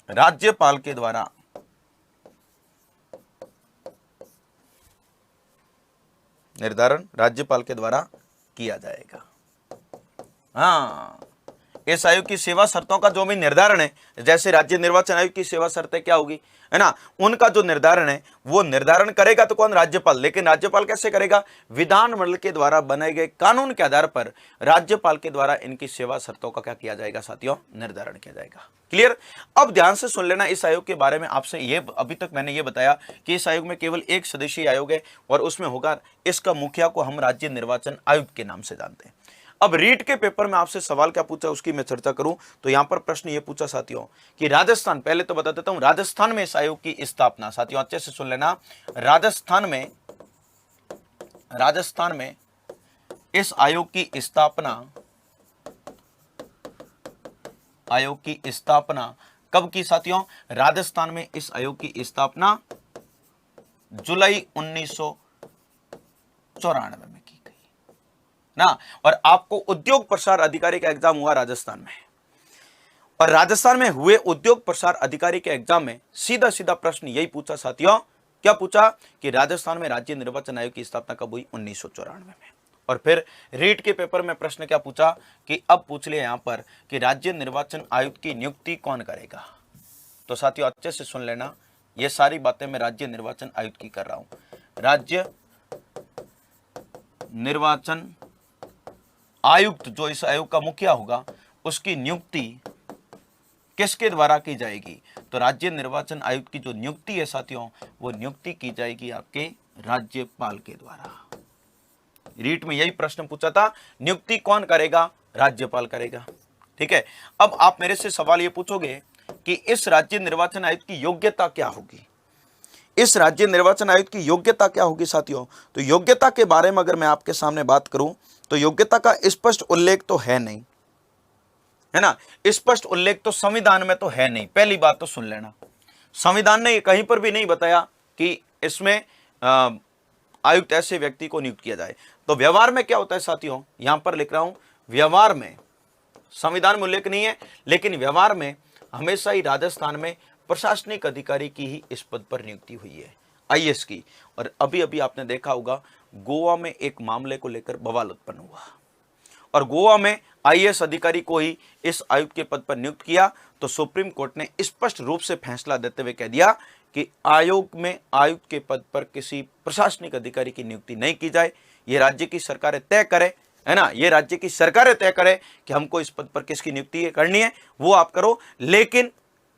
राज्यपाल के द्वारा निर्धारण राज्यपाल के द्वारा किया जाएगा। हाँ, इस आयोग की सेवा शर्तों का जो भी निर्धारण है, जैसे राज्य निर्वाचन आयोग की सेवा शर्तें क्या होगी, है ना, उनका जो निर्धारण है वो निर्धारण करेगा तो कौन? राज्यपाल। लेकिन राज्यपाल कैसे करेगा? विधानमंडल के द्वारा बनाए गए कानून के आधार पर राज्यपाल के द्वारा इनकी सेवा शर्तों का क्या किया जाएगा साथियों? निर्धारण किया जाएगा। क्लियर? अब ध्यान से सुन लेना इस आयोग के बारे में। आपसे ये अभी तक मैंने ये बताया कि इस आयोग में केवल एक सदस्यीय आयोग है और उसमें होगा, इसका मुखिया को हम राज्य निर्वाचन आयुक्त के नाम से जानते हैं। अब रीट के पेपर में आपसे सवाल क्या पूछा उसकी मैं चर्चा करूं तो यहां पर प्रश्न ये पूछा साथियों कि राजस्थान, पहले तो बता देता हूं, राजस्थान में इस आयोग की स्थापना, साथियों अच्छे से सुन लेना, राजस्थान में इस आयोग की स्थापना कब की साथियों? राजस्थान में इस आयोग की स्थापना जुलाई 1994 में की गई ना। और आपको उद्योग प्रसार अधिकारी का एग्जाम हुआ राजस्थान में, और राजस्थान में हुए उद्योग प्रसार अधिकारी के एग्जाम में सीधा सीधा प्रश्न यही पूछा साथियों, क्या पूछा कि राजस्थान में राज्य निर्वाचन आयोग की स्थापना कब हुई? 1994 में। और फिर रीट के पेपर में प्रश्न क्या पूछा कि अब पूछ लिया यहां पर कि राज्य निर्वाचन आयुक्त की नियुक्ति कौन करेगा? तो साथियों अच्छे से सुन लेना, ये सारी बातें मैं राज्य निर्वाचन आयुक्त की कर रहा हूं। राज्य निर्वाचन आयुक्त जो इस आयोग का मुखिया होगा, उसकी नियुक्ति किसके द्वारा की जाएगी? तो राज्य निर्वाचन आयुक्त की जो नियुक्ति है साथियों, वो नियुक्ति की जाएगी आपके राज्यपाल के द्वारा। रीट में यही प्रश्न पूछा था, नियुक्ति कौन करेगा? राज्यपाल करेगा। ठीक है, अब आप मेरे से सवाल ये पूछोगे कि इस राज्य निर्वाचन आयुक्त की योग्यता क्या होगी? इस राज्य निर्वाचन आयुक्त की योग्यता क्या होगी साथियों? तो योग्यता के बारे में अगर मैं आपके सामने बात करूं तो योग्यता का स्पष्ट उल्लेख तो है नहीं, है ना, स्पष्ट उल्लेख तो संविधान में तो है नहीं। पहली बात तो सुन लेना, संविधान ने कहीं पर भी नहीं बताया कि इसमें आयुक्त ऐसे व्यक्ति को नियुक्त किया जाए। तो व्यवहार में क्या होता है साथियों, यहां पर लिख रहा हूं, व्यवहार में संविधान में उल्लेख नहीं है, लेकिन व्यवहार में हमेशा ही राजस्थान में प्रशासनिक अधिकारी की ही इस पद पर नियुक्ति हुई है, आईएएस की। और अभी अभी आपने देखा होगा गोवा में एक मामले को लेकर बवाल उत्पन्न हुआ और गोवा में आईएएस अधिकारी को ही इस आयुक्त के पद पर नियुक्त किया। तो सुप्रीम कोर्ट ने स्पष्ट रूप से फैसला देते हुए कह दिया कि आयोग में आयुक्त के पद पर किसी प्रशासनिक अधिकारी की नियुक्ति नहीं की जाए। ये राज्य की सरकारें तय करें, है ना, ये राज्य की सरकारें तय करें कि हमको इस पद पर किसकी नियुक्ति करनी है, वो आप करो, लेकिन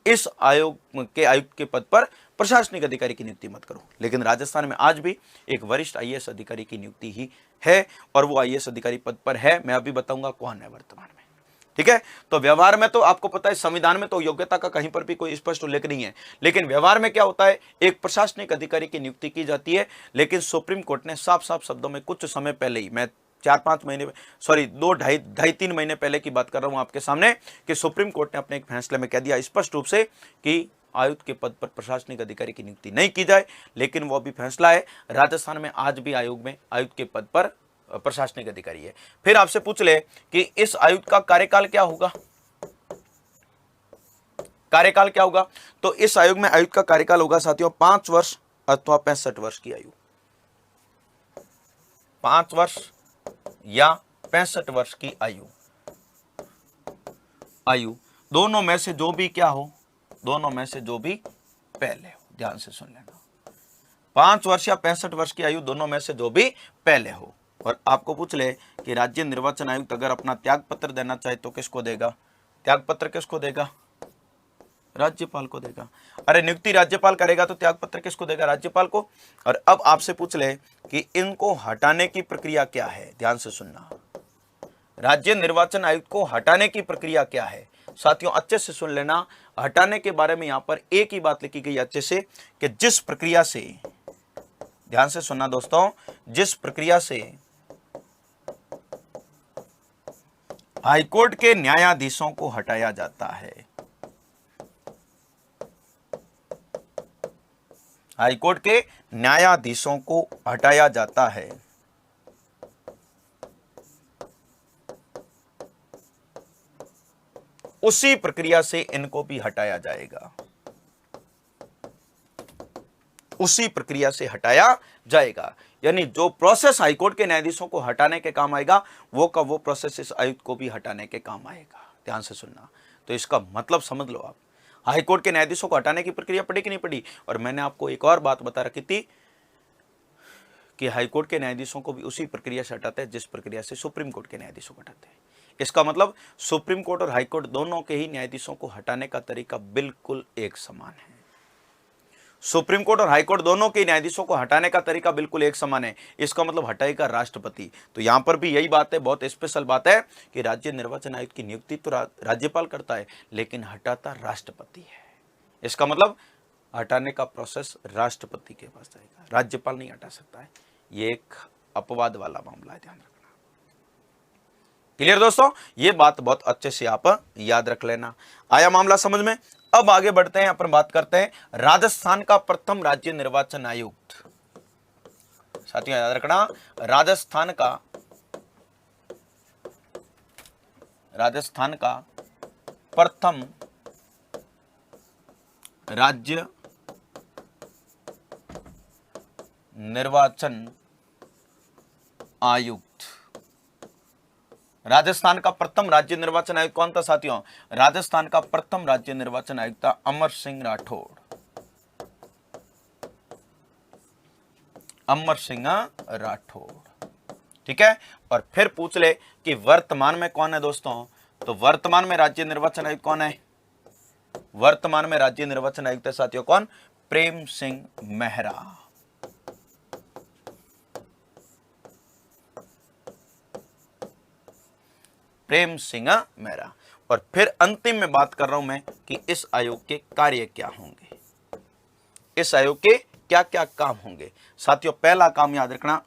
इस आयोग के आयुक्त के पद पर प्रशासनिक अधिकारी की नियुक्ति मत करो। लेकिन राजस्थान में आज भी एक वरिष्ठ आईएएस अधिकारी की नियुक्ति ही है और वो आईएएस अधिकारी पद पर है। मैं अभी बताऊंगा कौन है वर्तमान में। ठीक है, तो व्यवहार में तो आपको पता है, संविधान में तो योग्यता का कहीं पर भी कोई स्पष्ट उल्लेख नहीं है, लेकिन व्यवहार में क्या होता है, एक प्रशासनिक अधिकारी की नियुक्ति की जाती है। लेकिन सुप्रीम कोर्ट ने साफ साफ शब्दों में कुछ समय पहले ही, मैं 4-5 महीने, सॉरी 2-2.5-3 महीने पहले की बात कर रहा हूं आपके सामने, कि सुप्रीम कोर्ट ने अपने एक फैसले में कह दिया स्पष्ट रूप से कि आयुक्त के पद पर प्रशासनिक अधिकारी की नियुक्ति नहीं की जाए। लेकिन वो अभी फैसला है, राजस्थान में आज भी आयोग में आयुक्त के पद पर प्रशासनिक अधिकारी है। फिर आपसे पूछ ले कि इस आयुक्त का कार्यकाल क्या होगा, कार्यकाल क्या होगा? तो इस आयोग में आयुक्त का कार्यकाल होगा साथियों 5 वर्ष अथवा 65 वर्ष की आयु, 5 वर्ष या 65 वर्ष की आयु दोनों में से जो भी क्या हो, दोनों में से जो भी पहले हो। ध्यान से सुन लेना, 5 वर्ष या 65 वर्ष की आयु दोनों में से जो भी पहले हो। और आपको पूछ ले कि राज्य निर्वाचन आयुक्त अगर अपना त्याग पत्र देना चाहे तो किसको देगा? त्याग पत्र किसको देगा? राज्यपाल को देगा। अरे नियुक्ति राज्यपाल करेगा तो त्याग पत्र किसको देगा? राज्यपाल को। और अब आपसे पूछ ले कि इनको हटाने की प्रक्रिया क्या है? ध्यान से सुनना, राज्य निर्वाचन आयुक्त को हटाने की प्रक्रिया क्या है? साथियों अच्छे से सुन लेना, हटाने के बारे में यहां पर एक ही बात लिखी गई अच्छे से कि जिस प्रक्रिया से, ध्यान से सुनना दोस्तों, जिस प्रक्रिया से हाईकोर्ट के न्यायाधीशों को हटाया जाता है, हाईकोर्ट के न्यायाधीशों को हटाया जाता है, उसी प्रक्रिया से इनको भी हटाया जाएगा, उसी प्रक्रिया से हटाया जाएगा। यानी जो प्रोसेस हाईकोर्ट के न्यायाधीशों को हटाने के काम आएगा वो का वो प्रोसेस इस आयुक्त को भी हटाने के काम आएगा। ध्यान से सुनना, तो इसका मतलब समझ लो आप, हाईकोर्ट के न्यायाधीशों को हटाने की प्रक्रिया पड़ी कि नहीं पड़ी? और मैंने आपको एक और बात बता रखी थी कि हाईकोर्ट के न्यायाधीशों को भी उसी प्रक्रिया से हटाते हैं जिस प्रक्रिया से सुप्रीम कोर्ट के न्यायाधीशों को हटाते हैं। इसका मतलब सुप्रीम कोर्ट और हाईकोर्ट दोनों के ही न्यायाधीशों को हटाने का तरीका बिल्कुल एक समान है। सुप्रीम कोर्ट और हाईकोर्ट दोनों के न्यायाधीशों को हटाने का तरीका बिल्कुल एक समान है। इसका मतलब हटाएगा राष्ट्रपति। तो यहां पर भी यही बात है, बहुत स्पेशल बात है कि राज्य निर्वाचन आयुक्त की नियुक्ति तो राज्यपाल करता है लेकिन हटाता राष्ट्रपति है। इसका मतलब हटाने का प्रोसेस राष्ट्रपति के पास जाएगा, राज्यपाल नहीं हटा सकता है। ये एक अपवाद वाला मामला है, ध्यान रखना। क्लियर दोस्तों, ये बात बहुत अच्छे से आप याद रख लेना। आया मामला समझ में? अब आगे बढ़ते हैं, अपन बात करते हैं राजस्थान का प्रथम राज्य निर्वाचन आयुक्त। साथियों याद रखना, राजस्थान का प्रथम राज्य निर्वाचन आयुक्त, राजस्थान का प्रथम राज्य निर्वाचन आयुक्त कौन था साथियों? राजस्थान का प्रथम राज्य निर्वाचन आयुक्त था अमर सिंह राठौड़। अमर सिंह राठौड़, ठीक है। और फिर पूछ ले कि वर्तमान में कौन है दोस्तों? तो वर्तमान में राज्य निर्वाचन आयुक्त कौन है? वर्तमान में राज्य निर्वाचन आयुक्त है साथियों कौन? प्रेम सिंह मेहरा। प्रेम सिंह मेहरा। और फिर अंतिम में बात कर रहा हूं मैं कि इस आयोग के कार्य क्या होंगे, इस आयोग के क्या क्या काम होंगे। साथियों पहला काम याद रखना,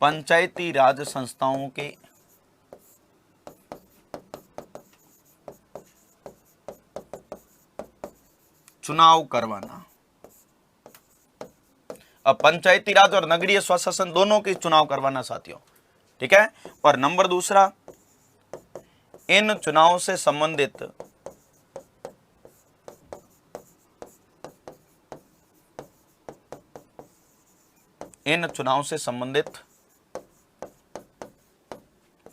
पंचायती राज संस्थाओं के चुनाव करवाना। अब पंचायती राज और नगरीय स्वशासन दोनों के चुनाव करवाना साथियों, ठीक है। और नंबर दूसरा, इन चुनावों से संबंधित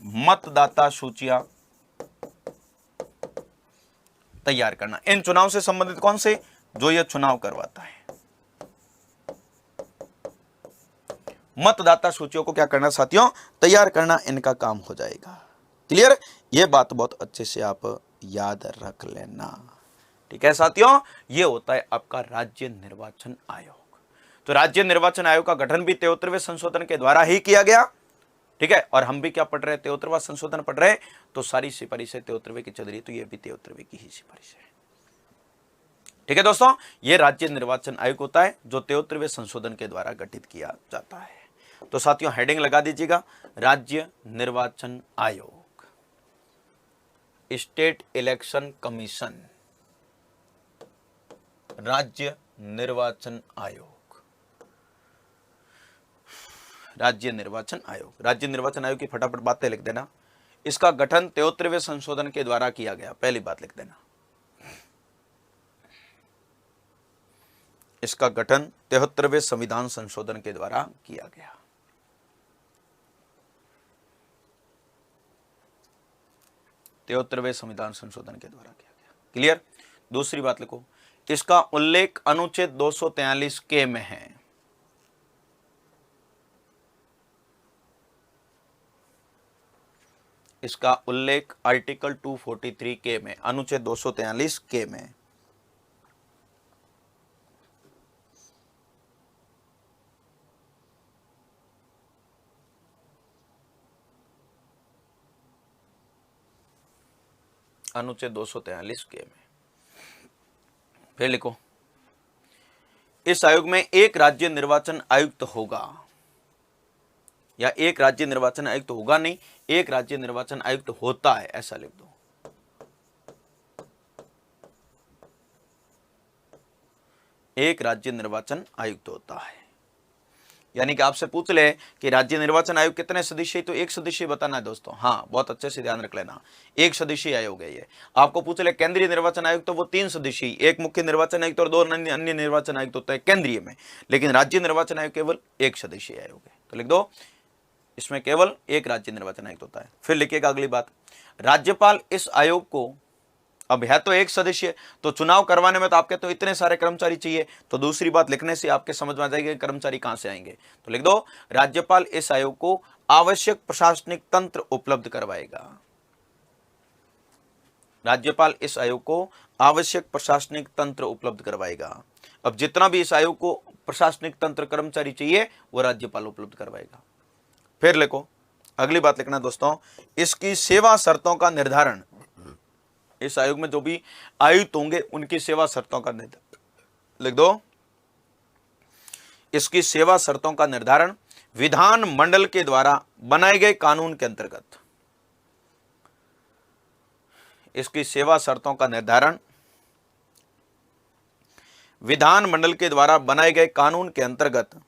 मतदाता सूचियां तैयार करना। इन चुनाव से संबंधित कौन से? जो यह चुनाव करवाता है। मतदाता सूचियों को क्या करना साथियों? तैयार करना, इनका काम हो जाएगा। क्लियर? यह बात बहुत अच्छे से आप याद रख लेना, ठीक है साथियों। यह होता है आपका राज्य निर्वाचन आयोग। तो राज्य निर्वाचन आयोग का गठन भी 73वें संशोधन के द्वारा ही किया गया, ठीक है। और हम भी क्या पढ़ रहे हैं? 73वां संशोधन पढ़ रहे हैं। तो सारी सिफारिशें 73वें की चल रही, तो यह भी 73वें की ही सिफारिश है, ठीक है दोस्तों। यह राज्य निर्वाचन आयोग होता है जो 73वें संशोधन के द्वारा गठित किया जाता है। तो साथियों हेडिंग लगा दीजिएगा, राज्य निर्वाचन आयोग, स्टेट इलेक्शन कमीशन, राज्य निर्वाचन आयोग, राज्य निर्वाचन आयोग। राज्य निर्वाचन आयोग की फटाफट बातें लिख देना। इसका गठन 73वें संशोधन के द्वारा किया गया, पहली बात लिख देना। इसका गठन 73वें संविधान संशोधन के द्वारा किया गया। संविधान संशोधन के द्वारा किया गया। क्लियर? दूसरी बात लिखो, इसका उल्लेख अनुच्छेद 243 के में है। इसका उल्लेख आर्टिकल 243 के में, अनुच्छेद 243 के में। अनुच्छेद 243 के में। फिर लिखो, इस आयोग में एक राज्य निर्वाचन आयुक्त होगा, या एक राज्य निर्वाचन आयुक्त होगा नहीं, एक राज्य निर्वाचन आयुक्त होता है, ऐसा लिख दो। एक राज्य निर्वाचन आयुक्त होता है, यानी कि आपसे पूछ ले कि राज्य निर्वाचन आयोग कितने सदस्यीय, तो एक सदस्यीय बताना है दोस्तों। हाँ, बहुत अच्छे से ध्यान रख लेना, एक सदस्यीय आयोग है ये। आपको पूछ ले केंद्रीय निर्वाचन आयोग, तो वो 3 सदस्यीय, एक मुख्य निर्वाचन आयुक्त और 2 अन्य निर्वाचन आयुक्त होते हैं केंद्रीय में, लेकिन राज्य निर्वाचन आयोग केवल एक सदस्यीय आयोग है। तो लिख दो, इसमें केवल एक राज्य निर्वाचन आयुक्त होता है। फिर लिखिएगा अगली बात, राज्यपाल इस आयोग को, अब है तो एक सदस्य, तो चुनाव करवाने में तो आपके तो इतने सारे कर्मचारी चाहिए, तो दूसरी बात लिखने से आपके समझ में आ जाएगी कर्मचारी कहां से आएंगे। तो लिख दो, राज्यपाल इस आयोग को आवश्यक प्रशासनिक तंत्र उपलब्ध करवाएगा। राज्यपाल इस आयोग को आवश्यक प्रशासनिक तंत्र उपलब्ध करवाएगा। अब जितना भी इस आयोग को प्रशासनिक तंत्र कर्मचारी चाहिए वो राज्यपाल उपलब्ध करवाएगा। फिर लिखो, अगली बात लिखना दोस्तों, इसकी सेवा शर्तों का निर्धारण, इस आयोग में जो भी आयुक्त होंगे उनकी सेवा शर्तों का निर्धारण लिख दो। इसकी सेवा शर्तों का निर्धारण विधान मंडल के द्वारा बनाए गए कानून के अंतर्गत, इसकी सेवा शर्तों का निर्धारण विधान मंडल के द्वारा बनाए गए कानून के अंतर्गत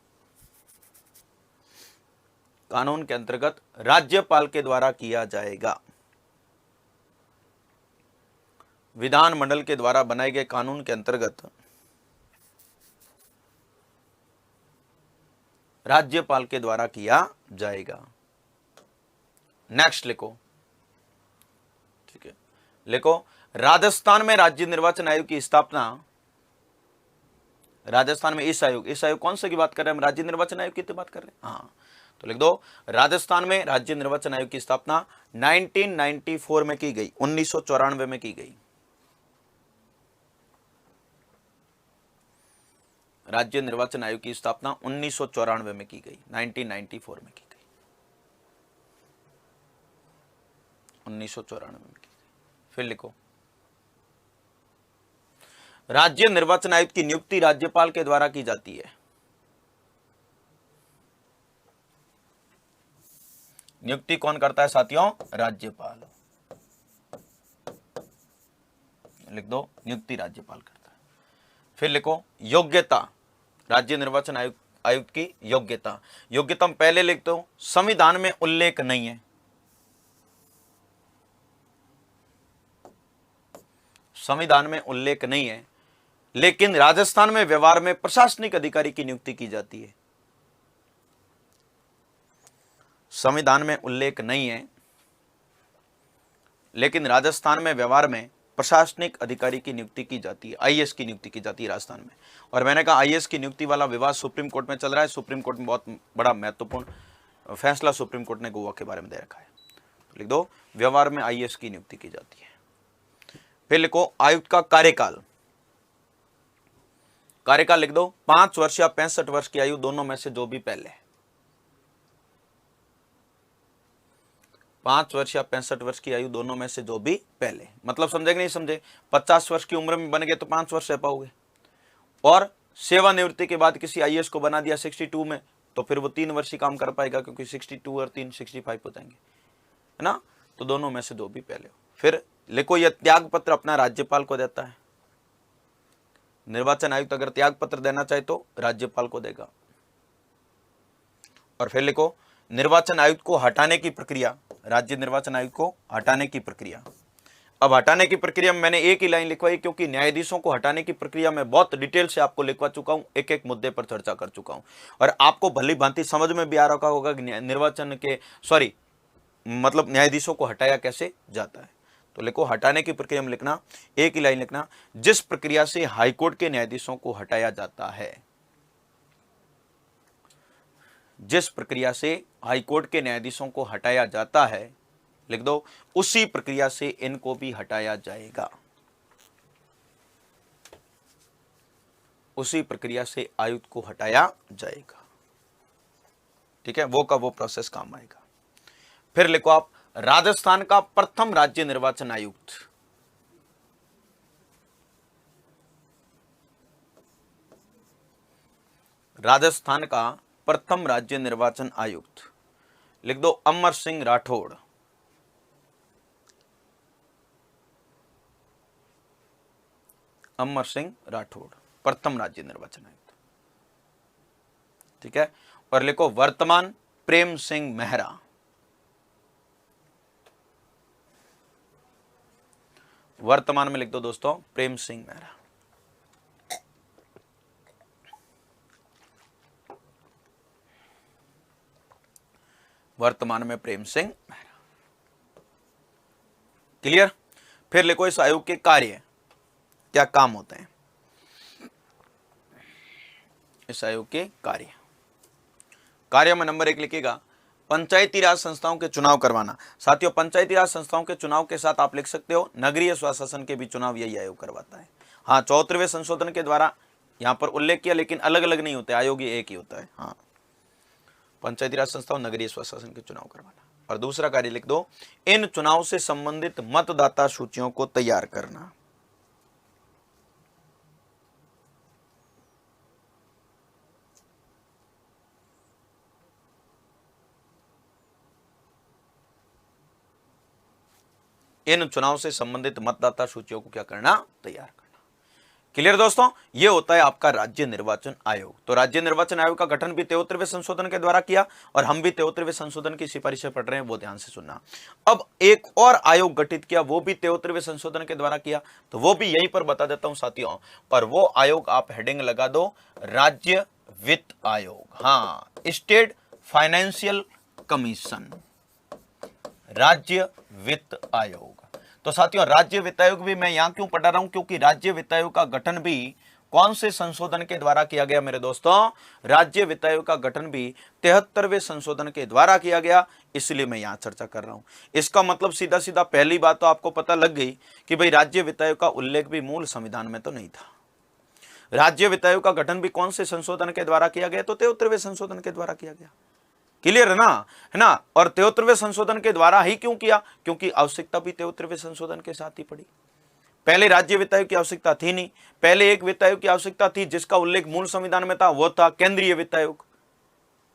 राज्यपाल के द्वारा किया जाएगा। विधान मंडल के द्वारा बनाए गए कानून के अंतर्गत राज्यपाल के द्वारा किया जाएगा। नेक्स्ट लिखो, ठीक है, लिखो, राजस्थान में राज्य निर्वाचन आयोग की स्थापना, राजस्थान में इस आयोग कौन से की बात कर रहे हैं हम, राज्य निर्वाचन आयोग की तो बात कर रहे हैं। हाँ, तो लिख दो, राजस्थान में राज्य निर्वाचन आयोग की स्थापना 1994 में की गई, 1994 में की गई। राज्य निर्वाचन आयोग की स्थापना 1994 में की गई, 1994 में की गई, 1994 में की गई। फिर लिखो, राज्य निर्वाचन आयुक्त की नियुक्ति राज्यपाल के द्वारा की जाती है। नियुक्ति कौन करता है साथियों, राज्यपाल। लिख दो, नियुक्ति राज्यपाल करता है। फिर लिखो, योग्यता, राज्य निर्वाचन आयुक्त की योग्यता, योग्यता हम पहले लिखते हो, संविधान में उल्लेख नहीं है, संविधान में उल्लेख नहीं है, लेकिन राजस्थान में व्यवहार में प्रशासनिक अधिकारी की नियुक्ति की जाती है। संविधान में उल्लेख नहीं है, लेकिन राजस्थान में व्यवहार में प्रशासनिक अधिकारी की नियुक्ति की जाती है, आईएएस की नियुक्ति की जाती है राजस्थान में। और मैंने कहा आईएएस की नियुक्ति वाला विवाद सुप्रीम कोर्ट में चल रहा है, सुप्रीम कोर्ट में बहुत बड़ा महत्वपूर्ण फैसला सुप्रीम कोर्ट ने गोवा के बारे में दे रखा है। तो लिख दो, व्यवहार में आईएएस की नियुक्ति की जाती है। फिर लिखो, आयुक्त का कार्यकाल, कार्यकाल लिख दो, 5 वर्ष या 65 वर्ष की आयु दोनों में से जो भी पहले, 5 वर्ष या 65 वर्ष की आयु दोनों में से जो भी पहले, मतलब समझे कि नहीं समझे, 50 वर्ष की उम्र में बन गए तो 5 वर्ष रह पाओगे, और सेवानिवृत्ति के बाद किसी आईएएस को बना दिया 62 में, तो फिर वो 3 वर्ष ही काम कर पाएगा, क्योंकि 62 और 3 65 हो जाएंगे, है ना। तो दोनों में से जो भी पहले हो। फिर लिखो, यह त्याग पत्र अपना राज्यपाल को देता है। निर्वाचन आयुक्त अगर त्याग पत्र देना चाहे तो राज्यपाल को देगा। और फिर लिखो, निर्वाचन आयुक्त को हटाने की प्रक्रिया, राज्य निर्वाचन आयुक्त को हटाने की प्रक्रिया। अब हटाने की प्रक्रिया में मैंने एक ही लाइन लिखवाई, क्योंकि न्यायाधीशों को हटाने की प्रक्रिया में बहुत डिटेल से आपको लिखवा चुका हूं, एक एक मुद्दे पर चर्चा कर चुका हूं, और आपको भली भांति समझ में भी आ रखा होगा कि निर्वाचन के मतलब न्यायाधीशों को हटाया कैसे जाता है। तो लिखो हटाने की प्रक्रिया में लिखना, एक ही लाइन लिखना, जिस प्रक्रिया से हाईकोर्ट के न्यायाधीशों को हटाया जाता है, जिस प्रक्रिया से हाईकोर्ट के न्यायाधीशों को हटाया जाता है, लिख दो, उसी प्रक्रिया से इनको भी हटाया जाएगा, उसी प्रक्रिया से आयुक्त को हटाया जाएगा। ठीक है, वो का वो प्रोसेस काम आएगा। फिर लिखो आप, राजस्थान का प्रथम राज्य निर्वाचन आयुक्त, राजस्थान का प्रथम राज्य निर्वाचन आयुक्त, लिख दो अमर सिंह राठौड़, अमर सिंह राठौड़ प्रथम राज्य निर्वाचन आयुक्त। ठीक है, और लिखो वर्तमान प्रेम सिंह मेहरा, वर्तमान में लिख दो दोस्तों प्रेम सिंह मेहरा। वर्तमान में प्रेम सिंह मेहरा। क्लियर। फिर लिखो इस आयोग के कार्य, क्या काम होते हैं, इस आयोग के कार्य। कार्य में नंबर 1 लिखिएगा, पंचायती राज संस्थाओं के चुनाव करवाना। साथियों, पंचायती राज संस्थाओं के चुनाव के साथ आप लिख सकते हो नगरीय स्वशासन के भी चुनाव यही आयोग करवाता है। हाँ, 74वें संशोधन के द्वारा यहां पर उल्लेख किया, लेकिन अलग अलग नहीं होते, आयोग ही एक ही होता है। हाँ, पंचायती राज संस्थाओं नगरीय स्वशासन के चुनाव करवाना। और दूसरा कार्य लिख दो, इन चुनाव से संबंधित मतदाता सूचियों को तैयार करना। इन चुनाव से संबंधित मतदाता सूचियों को क्या करना, तैयार करना। क्लियर दोस्तों, यह होता है आपका राज्य निर्वाचन आयोग। तो राज्य निर्वाचन आयोग का गठन भी 73वें संशोधन के द्वारा किया, और हम भी 73वें संशोधन की सिफारिशें पढ़ रहे हैं, वो ध्यान से सुनना। अब एक और आयोग गठित किया, वो भी 73वें संशोधन के द्वारा किया, तो वो भी यहीं पर बता देता हूं साथियों। और वो आयोग आप हेडिंग लगा दो, राज्य वित्त आयोग। हाँ, स्टेट फाइनेंशियल कमीशन, राज्य वित्त आयोग। तो साथियों, राज्य वित्त आयोग भी मैं यहां क्यों पढ़ा रहा हूं, क्योंकि राज्य वित्त आयोग का गठन भी कौन से संशोधन के द्वारा किया गया मेरे दोस्तों, राज्य वित्त आयोग का गठन भी 73वें संशोधन के द्वारा किया गया, इसलिए मैं यहां चर्चा कर रहा हूं। इसका मतलब सीधा सीधा पहली बात तो आपको पता लग गई कि भाई राज्य वित्त आयोग का उल्लेख भी मूल संविधान में तो नहीं था। राज्य वित्त आयोग का गठन भी कौन से संशोधन के द्वारा किया गया, तो 73वें संशोधन के द्वारा किया गया। क्लियर है ना। और 73वें संशोधन के द्वारा ही क्यों किया, क्योंकि आवश्यकता भी 73वें संशोधन के साथ ही पड़ी। पहले राज्य वित्त आयोग की आवश्यकता थी नहीं, पहले एक वित्त आयोग की आवश्यकता थी जिसका उल्लेख मूल संविधान में था, वो था केंद्रीय वित्त आयोग,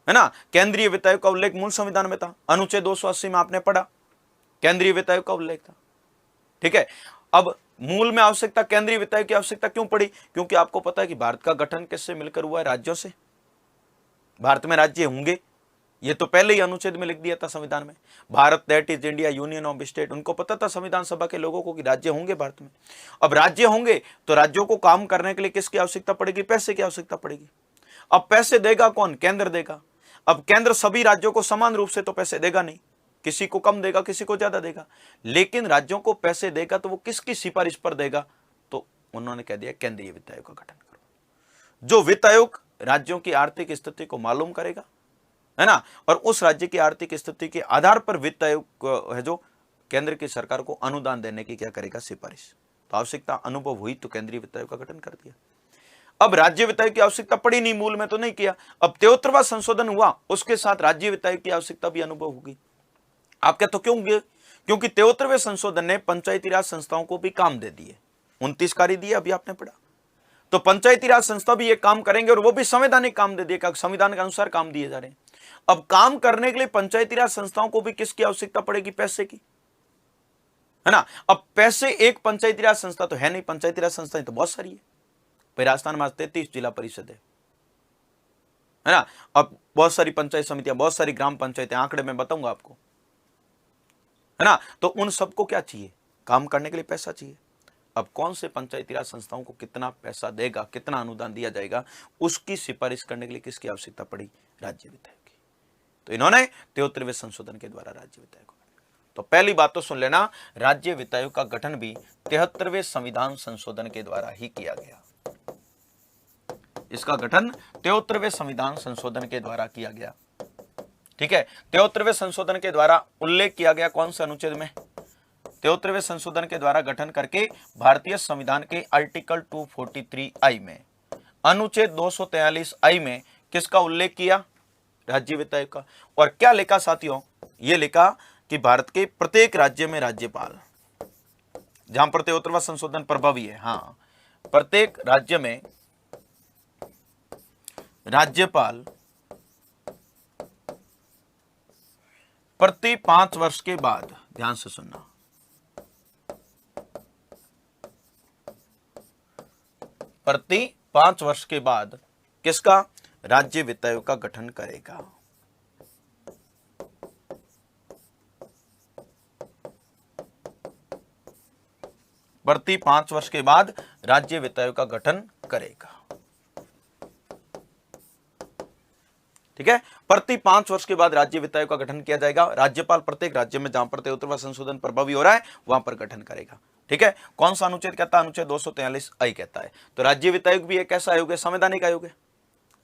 है ना। केंद्रीय वित्त आयोग का उल्लेख मूल संविधान में था, अनुच्छेद 280 में आपने पढ़ा, केंद्रीय वित्त आयोग का उल्लेख था। ठीक है, अब मूल में आवश्यकता, केंद्रीय वित्त आयोग की आवश्यकता क्यों पड़ी, क्योंकि आपको पता है कि भारत का गठन किससे मिलकर हुआ है, राज्यों से। भारत में राज्य होंगे, ये तो पहले ही अनुच्छेद में लिख दिया था संविधान में, Bharat that is India union of state. उनको पता था संविधान सभा के लोगों को कि राज्य होंगे भारत में। अब राज्य होंगे तो राज्यों को काम करने के लिए किसकी आवश्यकता पड़ेगी, पैसे की आवश्यकता पड़ेगी। अब पैसे देगा कौन, केंद्र देगा। अब केंद्र सभी राज्यों को समान रूप से तो पैसे देगा नहीं, किसी को कम देगा, किसी को ज्यादा देगा, लेकिन राज्यों को पैसे देगा तो वो किसकी सिफारिश पर देगा, तो उन्होंने कह दिया केंद्रीय वित्त आयोग का गठन करो। जो वित्त आयोग राज्यों की आर्थिक स्थिति को मालूम करेगा, है ना, और उस राज्य की आर्थिक स्थिति के आधार पर वित्त आयोग है जो केंद्र की सरकार को अनुदान देने की क्या करेगा, सिफारिश। तो आवश्यकता अनुभव हुई तो केंद्रीय वित्त आयोग का गठन कर दिया। अब राज्य वित्त आयोग की आवश्यकता पड़ी नहीं, मूल में तो नहीं किया। अब 73वां संशोधन हुआ, उसके साथ राज्य वित्त आयोग की आवश्यकता भी अनुभव होगी। आप क्या तो क्यों, क्योंकि 73वें संशोधन ने पंचायती राज संस्थाओं को भी काम दे दिए, 29 कार्य दिए, अभी आपने पढ़ा। तो पंचायती राज संस्था भी ये काम करेंगे, और वो भी संवैधानिक काम दे दिए, संविधान के अनुसार काम दिए जा रहे हैं। अब काम करने के लिए पंचायती राज संस्थाओं को भी किसकी आवश्यकता पड़ेगी, पैसे की, है ना। अब पैसे, एक पंचायती राज संस्था तो है नहीं, पंचायती राज संस्थाएं तो बहुत सारी है। राजस्थान में 33 जिला परिषद है ना। अब बहुत सारी पंचायत समितियां, बहुत सारी ग्राम पंचायतें, आंकड़े में बताऊंगा आपको, है ना। तो उन सबको क्या चाहिए, काम करने के लिए पैसा चाहिए। अब कौन से पंचायती राज संस्थाओं को कितना पैसा देगा, कितना अनुदान दिया जाएगा, उसकी सिफारिश करने के लिए किसकी आवश्यकता पड़ी, राज्य वित्त आयोग की। तो इन्होंने 73वें संशोधन के द्वारा राज्य वित्त आयोग। तो पहली बात तो सुन लेना, राज्य वित्त आयोग का गठन भी 73वें संविधान संशोधन के द्वारा ही किया गया। इसका गठन 73वें संविधान संशोधन के द्वारा किया गया। ठीक है, 73वें संशोधन के द्वारा उल्लेख किया गया कौन से अनुच्छेद में? 73वें संशोधन के द्वारा गठन करके भारतीय संविधान के आर्टिकल 243I में अनुच्छेद 243I में किसका उल्लेख किया? राज्य वित्त आयोग का। और क्या लिखा साथियों? यह लिखा कि भारत के प्रत्येक राज्य में राज्यपाल, जहां पर 73वां संशोधन प्रभावी है, हाँ, प्रत्येक राज्य में राज्यपाल प्रति 5 वर्ष के बाद, ध्यान से सुनना, प्रति 5 वर्ष के बाद किसका? राज्य वित्त आयोग का गठन करेगा। प्रति 5 वर्ष के बाद राज्य वित्त आयोग का गठन करेगा। ठीक है, प्रति 5 वर्ष के बाद राज्य वित्त आयोग का गठन किया जाएगा। राज्यपाल प्रत्येक राज्य में जहां पर 73वां संशोधन प्रभावी हो रहा है वहां पर गठन करेगा। ठीक है, कौन सा अनुच्छेद कहता है? अनुच्छेद 243I कहता है। तो राज्य वित्त आयोग भी एक ऐसा आयोग है, संवैधानिक आयोग है।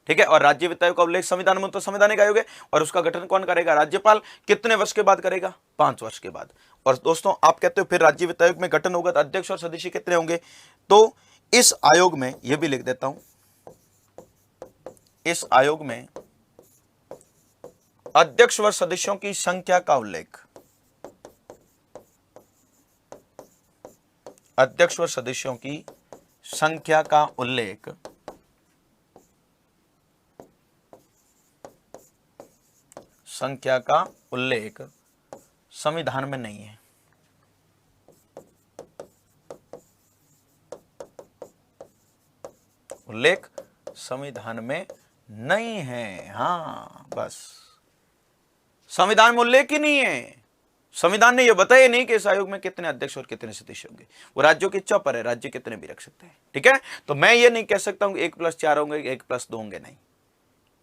ठीक है, और राज्य वित्त आयोग का उल्लेख संविधान में तो संवैधानिक आयोग है, और उसका गठन कौन करेगा? राज्यपाल। कितने वर्ष के बाद करेगा? 5 वर्ष के बाद। और दोस्तों आप कहते हो फिर राज्य वित्त आयोग में गठन होगा तो अध्यक्ष और सदस्य कितने होंगे? तो इस आयोग में, यह भी लिख देता हूं, इस आयोग में अध्यक्ष व सदस्यों की संख्या का उल्लेख, अध्यक्ष व सदस्यों की संख्या का उल्लेख संविधान में नहीं है। उल्लेख संविधान में नहीं है। हाँ, बस संविधान में उल्लेख ही नहीं है। संविधान ने यह बताया नहीं कि इस आयोग में कितने अध्यक्ष और कितने सदस्य होंगे। वो राज्यों की इच्छा पर है, राज्य कितने भी रख सकते हैं। ठीक है, तो मैं ये नहीं कह सकता हूं 1+4 होंगे, 1+2 होंगे, नहीं।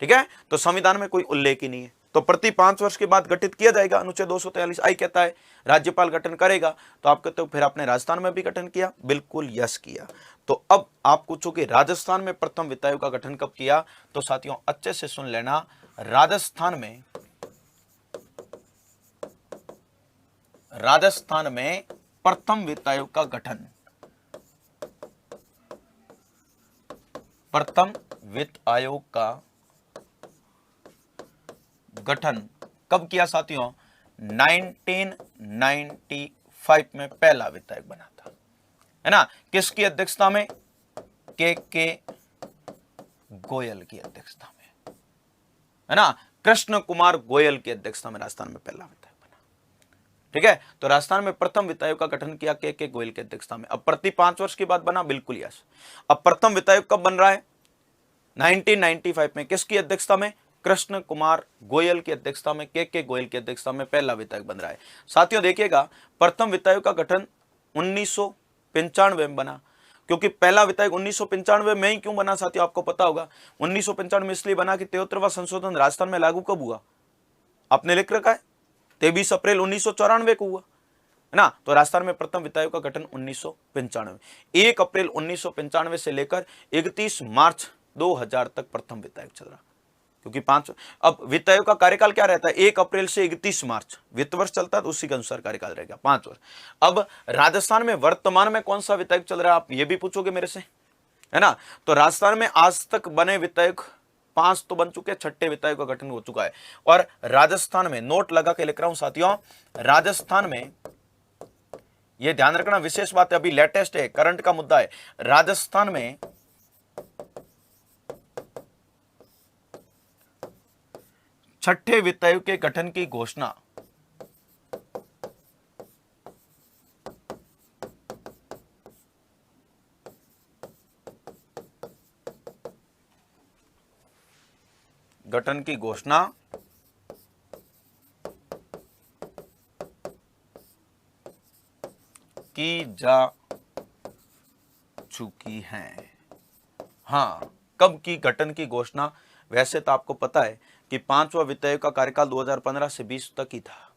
ठीक है, तो संविधान में कोई उल्लेख ही नहीं है। तो प्रति 5 वर्ष के बाद गठित किया जाएगा। अनुच्छेद 243I कहता है राज्यपाल गठन करेगा। तो आप कहते हो फिर आपने राजस्थान में भी गठन किया? बिल्कुल यस किया। तो अब आप पूछो कि राजस्थान में प्रथम वित्त आयोग का गठन कब किया? तो साथियों अच्छे से सुन लेना, राजस्थान में प्रथम वित्त आयोग का गठन, प्रथम वित्त आयोग का गठन कब किया साथियों? 1995 में पहला वित्त आयोग बना था, है ना। किसकी अध्यक्षता में? के गोयल की अध्यक्षता में, है ना। कृष्ण कुमार गोयल की अध्यक्षता में राजस्थान में पहला वित्त आयोग बना। ठीक है, तो राजस्थान में प्रथम वित्त आयोग का गठन किया के गोयल की अध्यक्षता में। अब प्रति 5 वर्ष के बाद बना? बिल्कुल यस। अब प्रथम वित्त आयोग कब बन रहा है? 1995 में। किसकी अध्यक्षता में? कृष्ण कुमार गोयल की अध्यक्षता में, के गोयल की अध्यक्षता में पहला वित्त आयोग बन रहा है। साथियों देखिएगा, प्रथम वित्त आयोग का गठन 1995 में बना, क्योंकि पहला वित्त आयोग 1995 में ही क्यों बना साथियों? आपको पता होगा 1995 में इसलिए बना कि 73वां संशोधन राजस्थान में लागू कब हुआ? आपने लिख रखा है 23 अप्रैल 1994 को हुआ, है ना। तो राजस्थान में प्रथम वित्त आयोग का गठन 1995, 1 अप्रैल 1995 से लेकर 31 मार्च 2000 तक प्रथम वित्त आयोग चल रहा, क्योंकि 5। अब वित्त आयोग का कार्यकाल क्या रहता है? 1 अप्रैल से 31 मार्च वित्त वर्ष चलता है, तो उसी के अनुसार कार्यकाल रहेगा 5 वर्ष। अब राजस्थान में वर्तमान में कौन सा वित्त आयोग चल रहा है, आप ये भी पूछोगे मेरे से, है ना। तो राजस्थान में आज तक बने वित्त आयोग 5 तो बन चुके, 6ठे वित्त आयोग का गठन हो चुका है। और राजस्थान में, नोट लगा के लिख रहा हूं साथियों, राजस्थान में, यह ध्यान रखना विशेष बात है, अभी लेटेस्ट है, करंट का मुद्दा है। राजस्थान में 6ठे वित्त आयोग के गठन की घोषणा की जा चुकी है। हाँ, कब की गठन की घोषणा? वैसे तो आपको पता है कि 5वां वित्त आयोग का कार्यकाल 2015 से 20 तक ही था,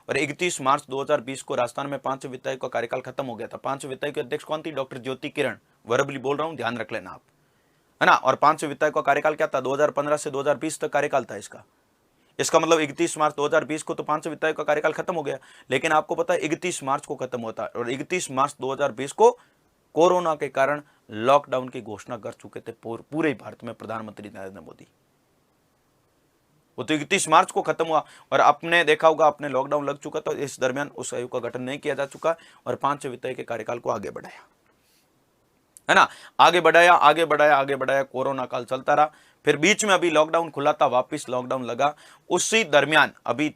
और 31 मार्च 2020 को राजस्थान में 5 वित्तायोग का कार्यकाल खत्म हो गया था। 5 वित्तायोग के अध्यक्ष कौन थी? डॉक्टर ज्योति किरण। वर्बली बोल रहा हूं, ध्यान रख लेना आप, है ना। और 5 वित्तायोग का कार्यकाल क्या था? 2015 से 2020 तक कार्यकाल था इसका। इसका मतलब 31 मार्च 2020 को तो 5 वित्तायोग का कार्यकाल खत्म हो गया। लेकिन आपको पता है 31 मार्च को खत्म होता है, और 31 मार्च 2020 को कोरोना के कारण लॉकडाउन की घोषणा कर चुके थे पूरे भारत में प्रधानमंत्री नरेंद्र मोदी। वो तो 31 मार्च को खत्म हुआ, और आपने देखा होगा, आपने लॉकडाउन लग चुका, तो इस दरमियान उस आयोग का गठन नहीं किया जा चुका, और 5 वित्तायोग के कार्यकाल को आगे बढ़ाया, है ना। आगे बढ़ाया, आगे बढ़ाया, आगे बढ़ाया, कोरोना काल चलता रहा। फिर बीच में अभी लॉकडाउन खुला था, वापिस लॉकडाउन लगा। उसी दरमियान अभी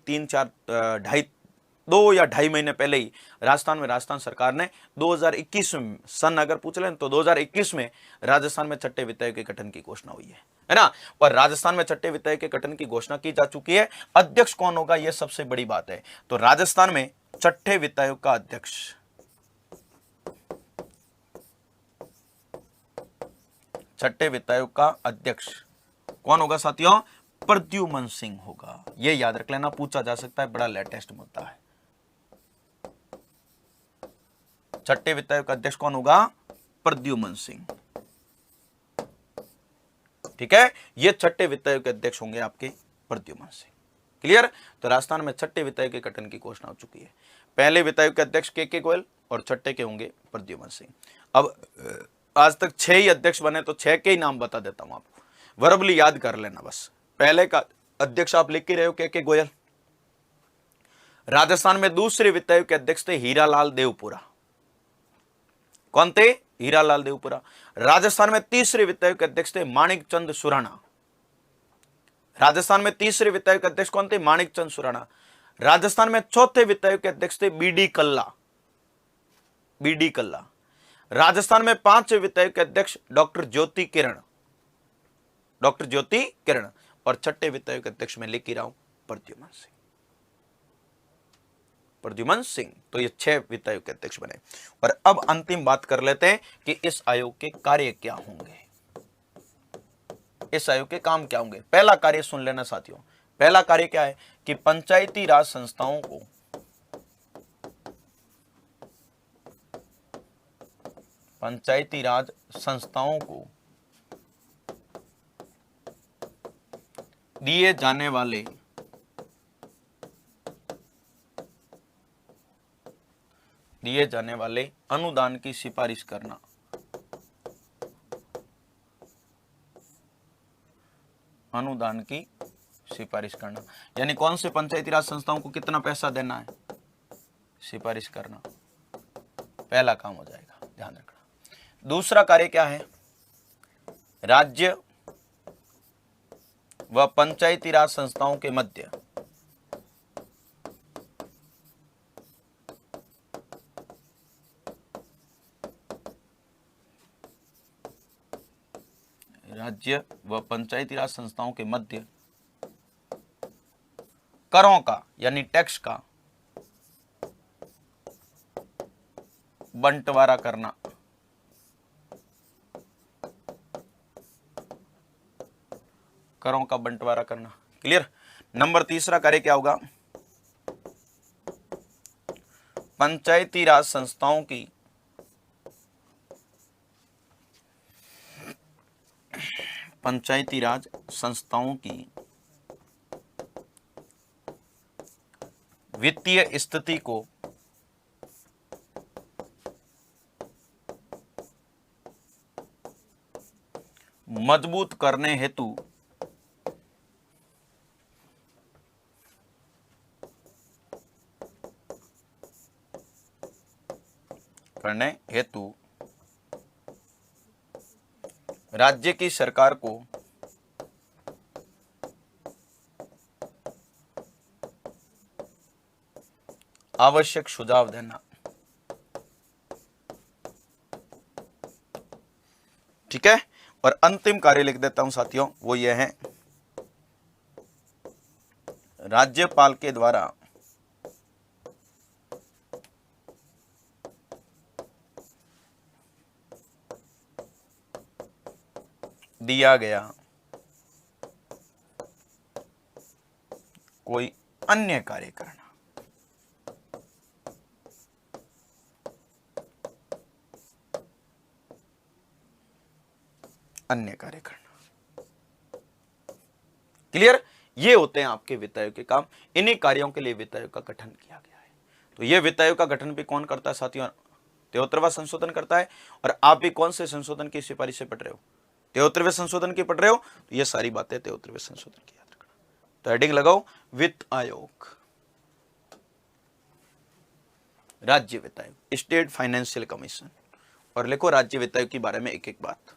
2 या ढाई महीने पहले ही राजस्थान सरकार ने 2021 में, सन अगर पूछ लें तो 2021 में राजस्थान में छठे वित्तायोग के गठन की घोषणा हुई है ना। और राजस्थान में छठे वित्तायोग के गठन की घोषणा की जा चुकी है। अध्यक्ष कौन होगा, यह सबसे बड़ी बात है। तो राजस्थान में छठे वित्तायोग का अध्यक्ष, छठे वित्तायोग का अध्यक्ष कौन होगा साथियों? प्रद्युमन सिंह होगा। यह याद रख लेना, पूछा जा सकता है, बड़ा लेटेस्ट मुद्दा है। छठे वित्तायोग का अध्यक्ष कौन होगा? प्रद्युमन सिंह। ठीक है, ये छठे वित्तायोग के अध्यक्ष होंगे आपके प्रद्युमन सिंह। क्लियर? तो राजस्थान में छठे वित्तायोग के गठन की घोषणा हो चुकी है। पहले वित्तायोग के अध्यक्ष के गोयल, और छठे के होंगे प्रद्युमन सिंह। अब आज तक 6 ही अध्यक्ष बने, तो 6 के ही नाम बता देता हूं आपको, वर्बली याद कर लेना बस। पहले का अध्यक्ष आप लिख के रहे हो, के गोयल। राजस्थान में दूसरे वित्तायोग के अध्यक्ष थे हीरालाल देवपुरा। कौन थे? हीरालाल देवपुरा। राजस्थान में तीसरे वित्तायोग के अध्यक्ष थे माणिक चंद सुराणा। राजस्थान में तीसरे वित्तायोग के अध्यक्ष कौन थे? माणिक चंद सुराणा। राजस्थान में चौथे वित्तायोग के अध्यक्ष थे बीडी कल्ला। बीडी कल्ला। राजस्थान में 5वें वित्तायोग के अध्यक्ष डॉक्टर ज्योति किरण। डॉक्टर ज्योति किरण। और छठे वित्तायोग के अध्यक्ष में लिख ही रहा हूं, प्रद्युमन सिंह। प्रद्युमन सिंह। तो ये 6 वित्तायोग के अध्यक्ष बने। और अब अंतिम बात कर लेते हैं कि इस आयोग के कार्य क्या होंगे, इस आयोग के काम क्या होंगे। पहला कार्य सुन लेना साथियों। पहला कार्य क्या है कि पंचायती राज संस्थाओं को दिए जाने वाले अनुदान की सिफारिश करना। अनुदान की सिफारिश करना यानी कौन से पंचायती राज संस्थाओं को कितना पैसा देना है, सिफारिश करना। पहला काम हो जाएगा, ध्यान रखना। दूसरा कार्य क्या है? राज्य व पंचायती राज संस्थाओं के मध्य करों का यानी टैक्स का बंटवारा करना। करों का बंटवारा करना। क्लियर? नंबर तीसरा कार्य क्या होगा? पंचायती राज संस्थाओं की वित्तीय स्थिति को मजबूत करने हेतु राज्य की सरकार को आवश्यक सुझाव देना। ठीक है? और अंतिम कार्य लिख देता हूं साथियों, वो ये है राज्यपाल के द्वारा दिया गया कोई अन्य कार्य करना। अन्य कार्य करना। क्लियर? ये होते हैं आपके वित्त आयोग के काम। इन्हीं कार्यों के लिए वित्त आयोग का गठन किया गया है। तो ये वित्त आयोग का गठन भी कौन करता है साथियों? 73वां संशोधन करता है। और आप भी कौन से संशोधन की सिफारिश से पढ़ रहे हो? 73वें संशोधन की पढ़ रहे हो। तो ये सारी बातें 73वें संशोधन की याद रखना। तो हेडिंग लगाओ वित्त आयोग, राज्य वित्त आयोग, स्टेट फाइनेंशियल कमीशन, और लिखो राज्य वित्त आयोग के बारे में एक एक बात।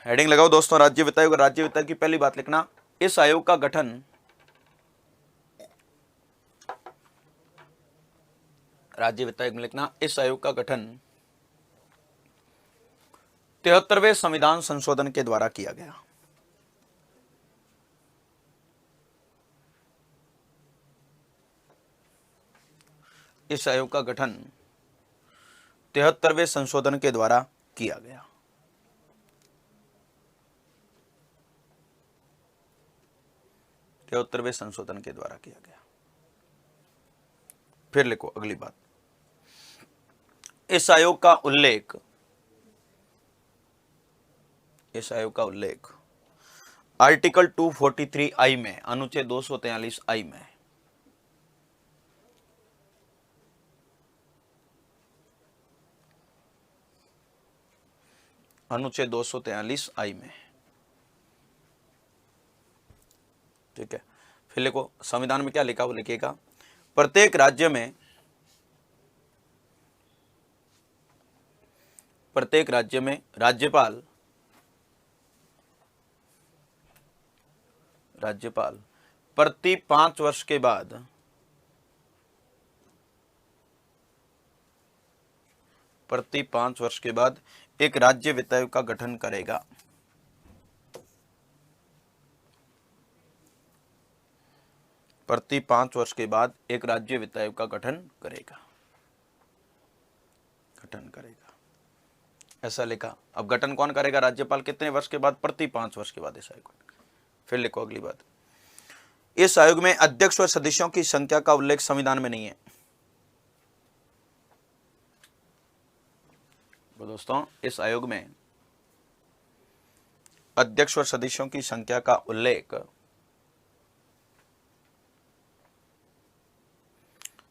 हेडिंग लगाओ दोस्तों राज्य वित्त आयोग। राज्य वित्त आयोग की पहली बात लिखना, इस आयोग का गठन राज्य वित्त आयोग में लिखना, इस आयोग का गठन 73वें संविधान संशोधन के द्वारा किया गया। इस आयोग का गठन 73वें संशोधन के द्वारा किया गया। तेहत्तरवें संशोधन के द्वारा किया गया। फिर लिखो अगली बात, इस आयोग का उल्लेख, इस आयोग का उल्लेख आर्टिकल 243 आई में, अनुच्छेद 243 आई में, अनुच्छेद 243 आई में। ठीक है, फिर लिखो संविधान में क्या लिखा वो लिखिएगा, प्रत्येक राज्य में, प्रत्येक राज्य में राज्यपाल, राज्यपाल प्रति 5 वर्ष के बाद, प्रति 5 वर्ष के बाद एक राज्य वित्त आयोग का गठन करेगा। प्रति 5 वर्ष के बाद एक राज्य वित्त आयोग का गठन करेगा, गठन करेगा, ऐसा लिखा। अब गठन कौन करेगा? राज्यपाल। कितने वर्ष के बाद? प्रति 5 वर्ष के बाद इस आयोग। फिर लिखो अगली बात, इस आयोग में अध्यक्ष और सदस्यों की संख्या का उल्लेख संविधान में नहीं है। तो दोस्तों इस आयोग में अध्यक्ष और सदस्यों की संख्या का उल्लेख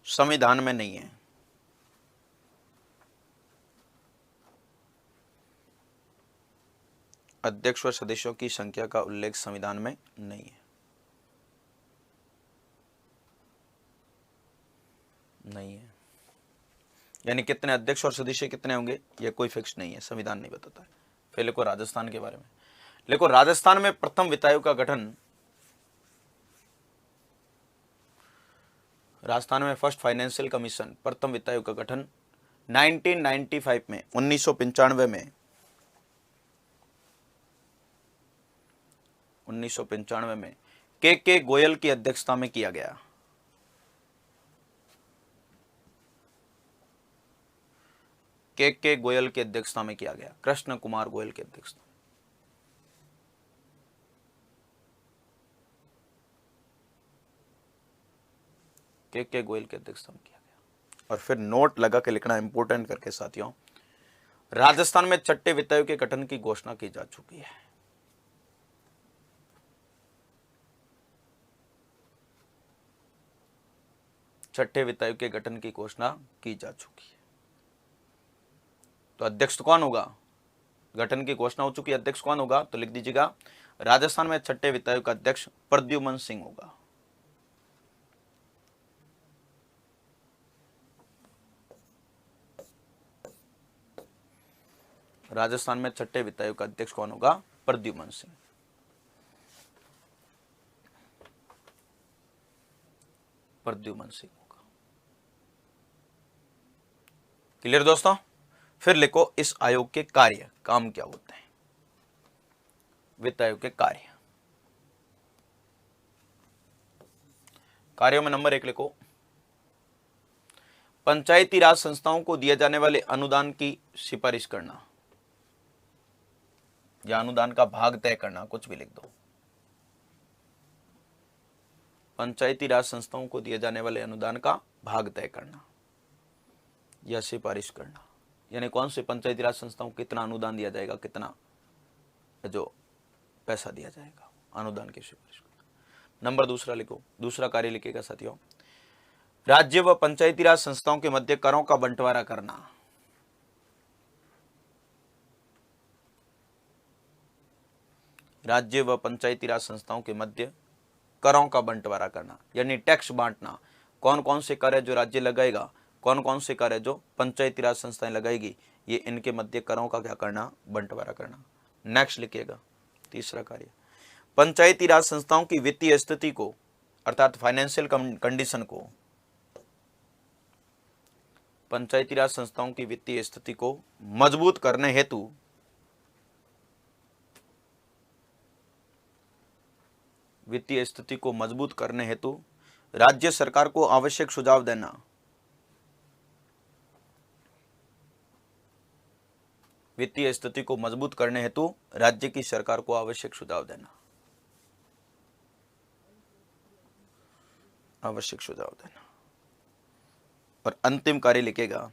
संविधान में नहीं है। अध्यक्ष और सदस्यों की संख्या का उल्लेख संविधान में नहीं है, नहीं है। यानी कितने अध्यक्ष और सदस्य कितने होंगे ये कोई फिक्स नहीं है, संविधान नहीं बताता है। फिर लिखो राजस्थान के बारे में, लिखो राजस्थान में प्रथम वित्त आयोग का गठन, राजस्थान में फर्स्ट फाइनेंशियल कमीशन, प्रथम वित्त आयोग का गठन 1995 में, 1995 में, 1995 में के गोयल की अध्यक्षता में किया गया। के गोयल की अध्यक्षता में किया गया, कृष्ण कुमार गोयल की अध्यक्षता। के गोयल की अध्यक्षता में किया गया। और फिर नोट लगा के लिखना इंपोर्टेंट करके साथियों, राजस्थान में छठे वित्त आयोग के गठन की घोषणा की जा चुकी है। छठे वित्त आयोग के गठन की घोषणा की जा चुकी है। तो अध्यक्ष कौन होगा? गठन की घोषणा हो चुकी है, अध्यक्ष कौन होगा? तो लिख दीजिएगा राजस्थान में छठे वित्त आयोग का अध्यक्ष प्रद्युमन सिंह होगा। राजस्थान में छठे वित्त आयोग का अध्यक्ष कौन होगा? प्रद्युमन सिंह। प्रद्युमन सिंह होगा। क्लियर दोस्तों? फिर लिखो इस आयोग के कार्य, काम क्या होते हैं? वित्त आयोग के कार्य, कार्यों में नंबर 1 लिखो, पंचायती राज संस्थाओं को दिए जाने वाले अनुदान की सिफारिश करना या अनुदान का भाग तय करना, कुछ भी लिख दो। पंचायती राज संस्थाओं को दिए जाने वाले अनुदान का भाग तय करना या सिफारिश करना, यानी कौन से पंचायती राज संस्थाओं को कितना अनुदान दिया जाएगा, कितना जो पैसा दिया जाएगा अनुदान की सिफारिश को। नंबर दूसरा लिखो, दूसरा कार्य लिखेगा साथियों, राज्य व पंचायती राज संस्थाओं के मध्य करों का बंटवारा करना। राज्य व पंचायती राज संस्थाओं के मध्य करों का बंटवारा करना, यानी टैक्स बांटना। कौन कौन से कर है जो राज्य लगाएगा, कौन कौन से कर है जो पंचायती राज संस्थाएं लगाएगी, ये इनके मध्य करों का क्या करना, बंटवारा करना। नेक्स्ट लिखिएगा तीसरा कार्य, पंचायती राज संस्थाओं की वित्तीय स्थिति को अर्थात फाइनेंशियल कंडीशन को, पंचायती राज संस्थाओं की वित्तीय स्थिति को मजबूत करने हेतु वित्तीय स्थिति को मजबूत करने हेतु राज्य सरकार को आवश्यक सुझाव देना। वित्तीय स्थिति को मजबूत करने हेतु राज्य की सरकार को आवश्यक सुझाव देना, आवश्यक सुझाव देना। और अंतिम कार्य लिखेगा,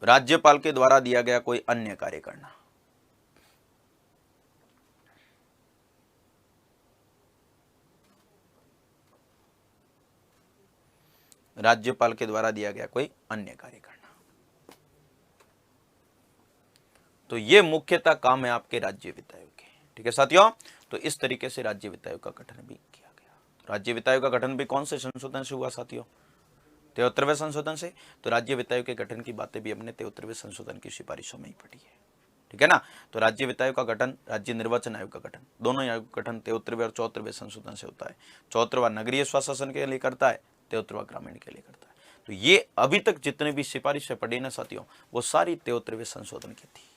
राज्यपाल के द्वारा दिया गया कोई अन्य कार्य करना। राज्यपाल के द्वारा दिया गया कोई अन्य कार्य करना। तो ये मुख्यतः काम है आपके राज्य वित्त आयोग के। ठीक है साथियों, तो इस तरीके से राज्य वित्त आयोग का गठन भी किया गया। राज्य वित्त आयोग का गठन भी कौन से संशोधन से हुआ साथियों, 73वें संशोधन से। तो राज्य वित्त आयोग के गठन की बातें भी हमने 73वें संशोधन की सिफारिशों में ही पढ़ी है। ठीक है ना। तो राज्य वित्त आयोग का गठन, राज्य निर्वाचन आयोग का गठन, दोनों आयोग का गठन 73वें और 74वें संशोधन से होता है। 74वां नगरीय स्वशासन के लिए करता है, 73वां ग्रामीण के लिए करता है। तो ये अभी तक जितने भी सिफारिशें पढ़ी ना साथियों, वो सारी 73वें संशोधन की थी।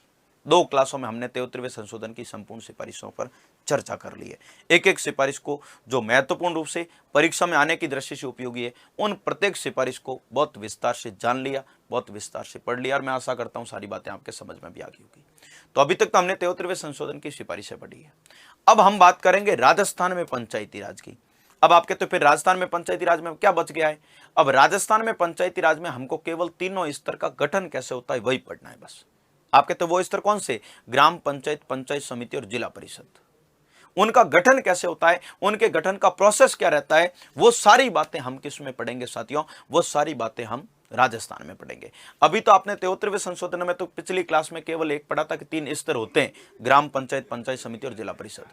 2 क्लासों में हमने 73वें संशोधन की संपूर्ण सिफारिशों पर चर्चा कर ली है। एक एक सिफारिश को जो महत्वपूर्ण रूप से परीक्षा में आने की दृष्टि से उपयोगी है, उन प्रत्येक सिफारिश को बहुत विस्तार से जान लिया, बहुत विस्तार से पढ़ लिया, और मैं आशा करता हूं सारी बातें आपके समझ में भी आ गई होगी। तो अभी तक तो हमने 73वें संशोधन की सिफारिशें पढ़ी है। अब हम बात करेंगे राजस्थान में पंचायती राज की। अब आप कहते हो फिर राजस्थान में पंचायती राज में क्या बच गया है। अब राजस्थान में पंचायती राज में हमको केवल तीनों स्तर का गठन कैसे होता है वही पढ़ना है बस। आप कहते हो वो स्तर कौन से, ग्राम पंचायत, पंचायत समिति और जिला परिषद। उनका गठन कैसे होता है, उनके गठन का प्रोसेस क्या रहता है, वो सारी बातें हम किस में पढ़ेंगे साथियों, वो सारी बातें हम राजस्थान में पढ़ेंगे। अभी तो आपने 73वें संशोधन में तो पिछली क्लास में केवल एक पढ़ा था कि 3 स्तर होते हैं, ग्राम पंचायत, पंचायत समिति और जिला परिषद।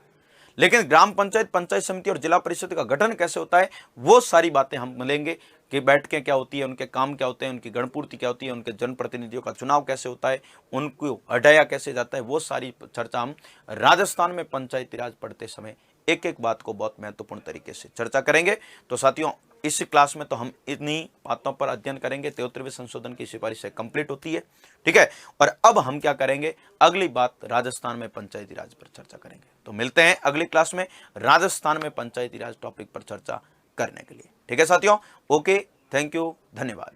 लेकिन ग्राम पंचायत, पंचायत समिति और जिला परिषद का गठन कैसे होता है, वो सारी बातें हम मिलेंगे कि बैठकें क्या होती है, उनके काम क्या होते हैं, उनकी गणपूर्ति क्या होती है, उनके जनप्रतिनिधियों का चुनाव कैसे होता है, उनको हटाया कैसे जाता है, वो सारी चर्चा हम राजस्थान में पंचायती राज पढ़ते समय एक एक बात को बहुत महत्वपूर्ण तरीके से चर्चा करेंगे। तो साथियों, इस क्लास में तो हम इन्हीं बातों पर अध्ययन करेंगे। 73वें संशोधन की सिफारिशें कंप्लीट होती है, ठीक है। और अब हम क्या करेंगे, अगली बात राजस्थान में पंचायती राज पर चर्चा करेंगे। तो मिलते हैं अगली क्लास में राजस्थान में पंचायती राज टॉपिक पर चर्चा करने के लिए। ठीक है साथियों, ओके, थैंक यू, धन्यवाद।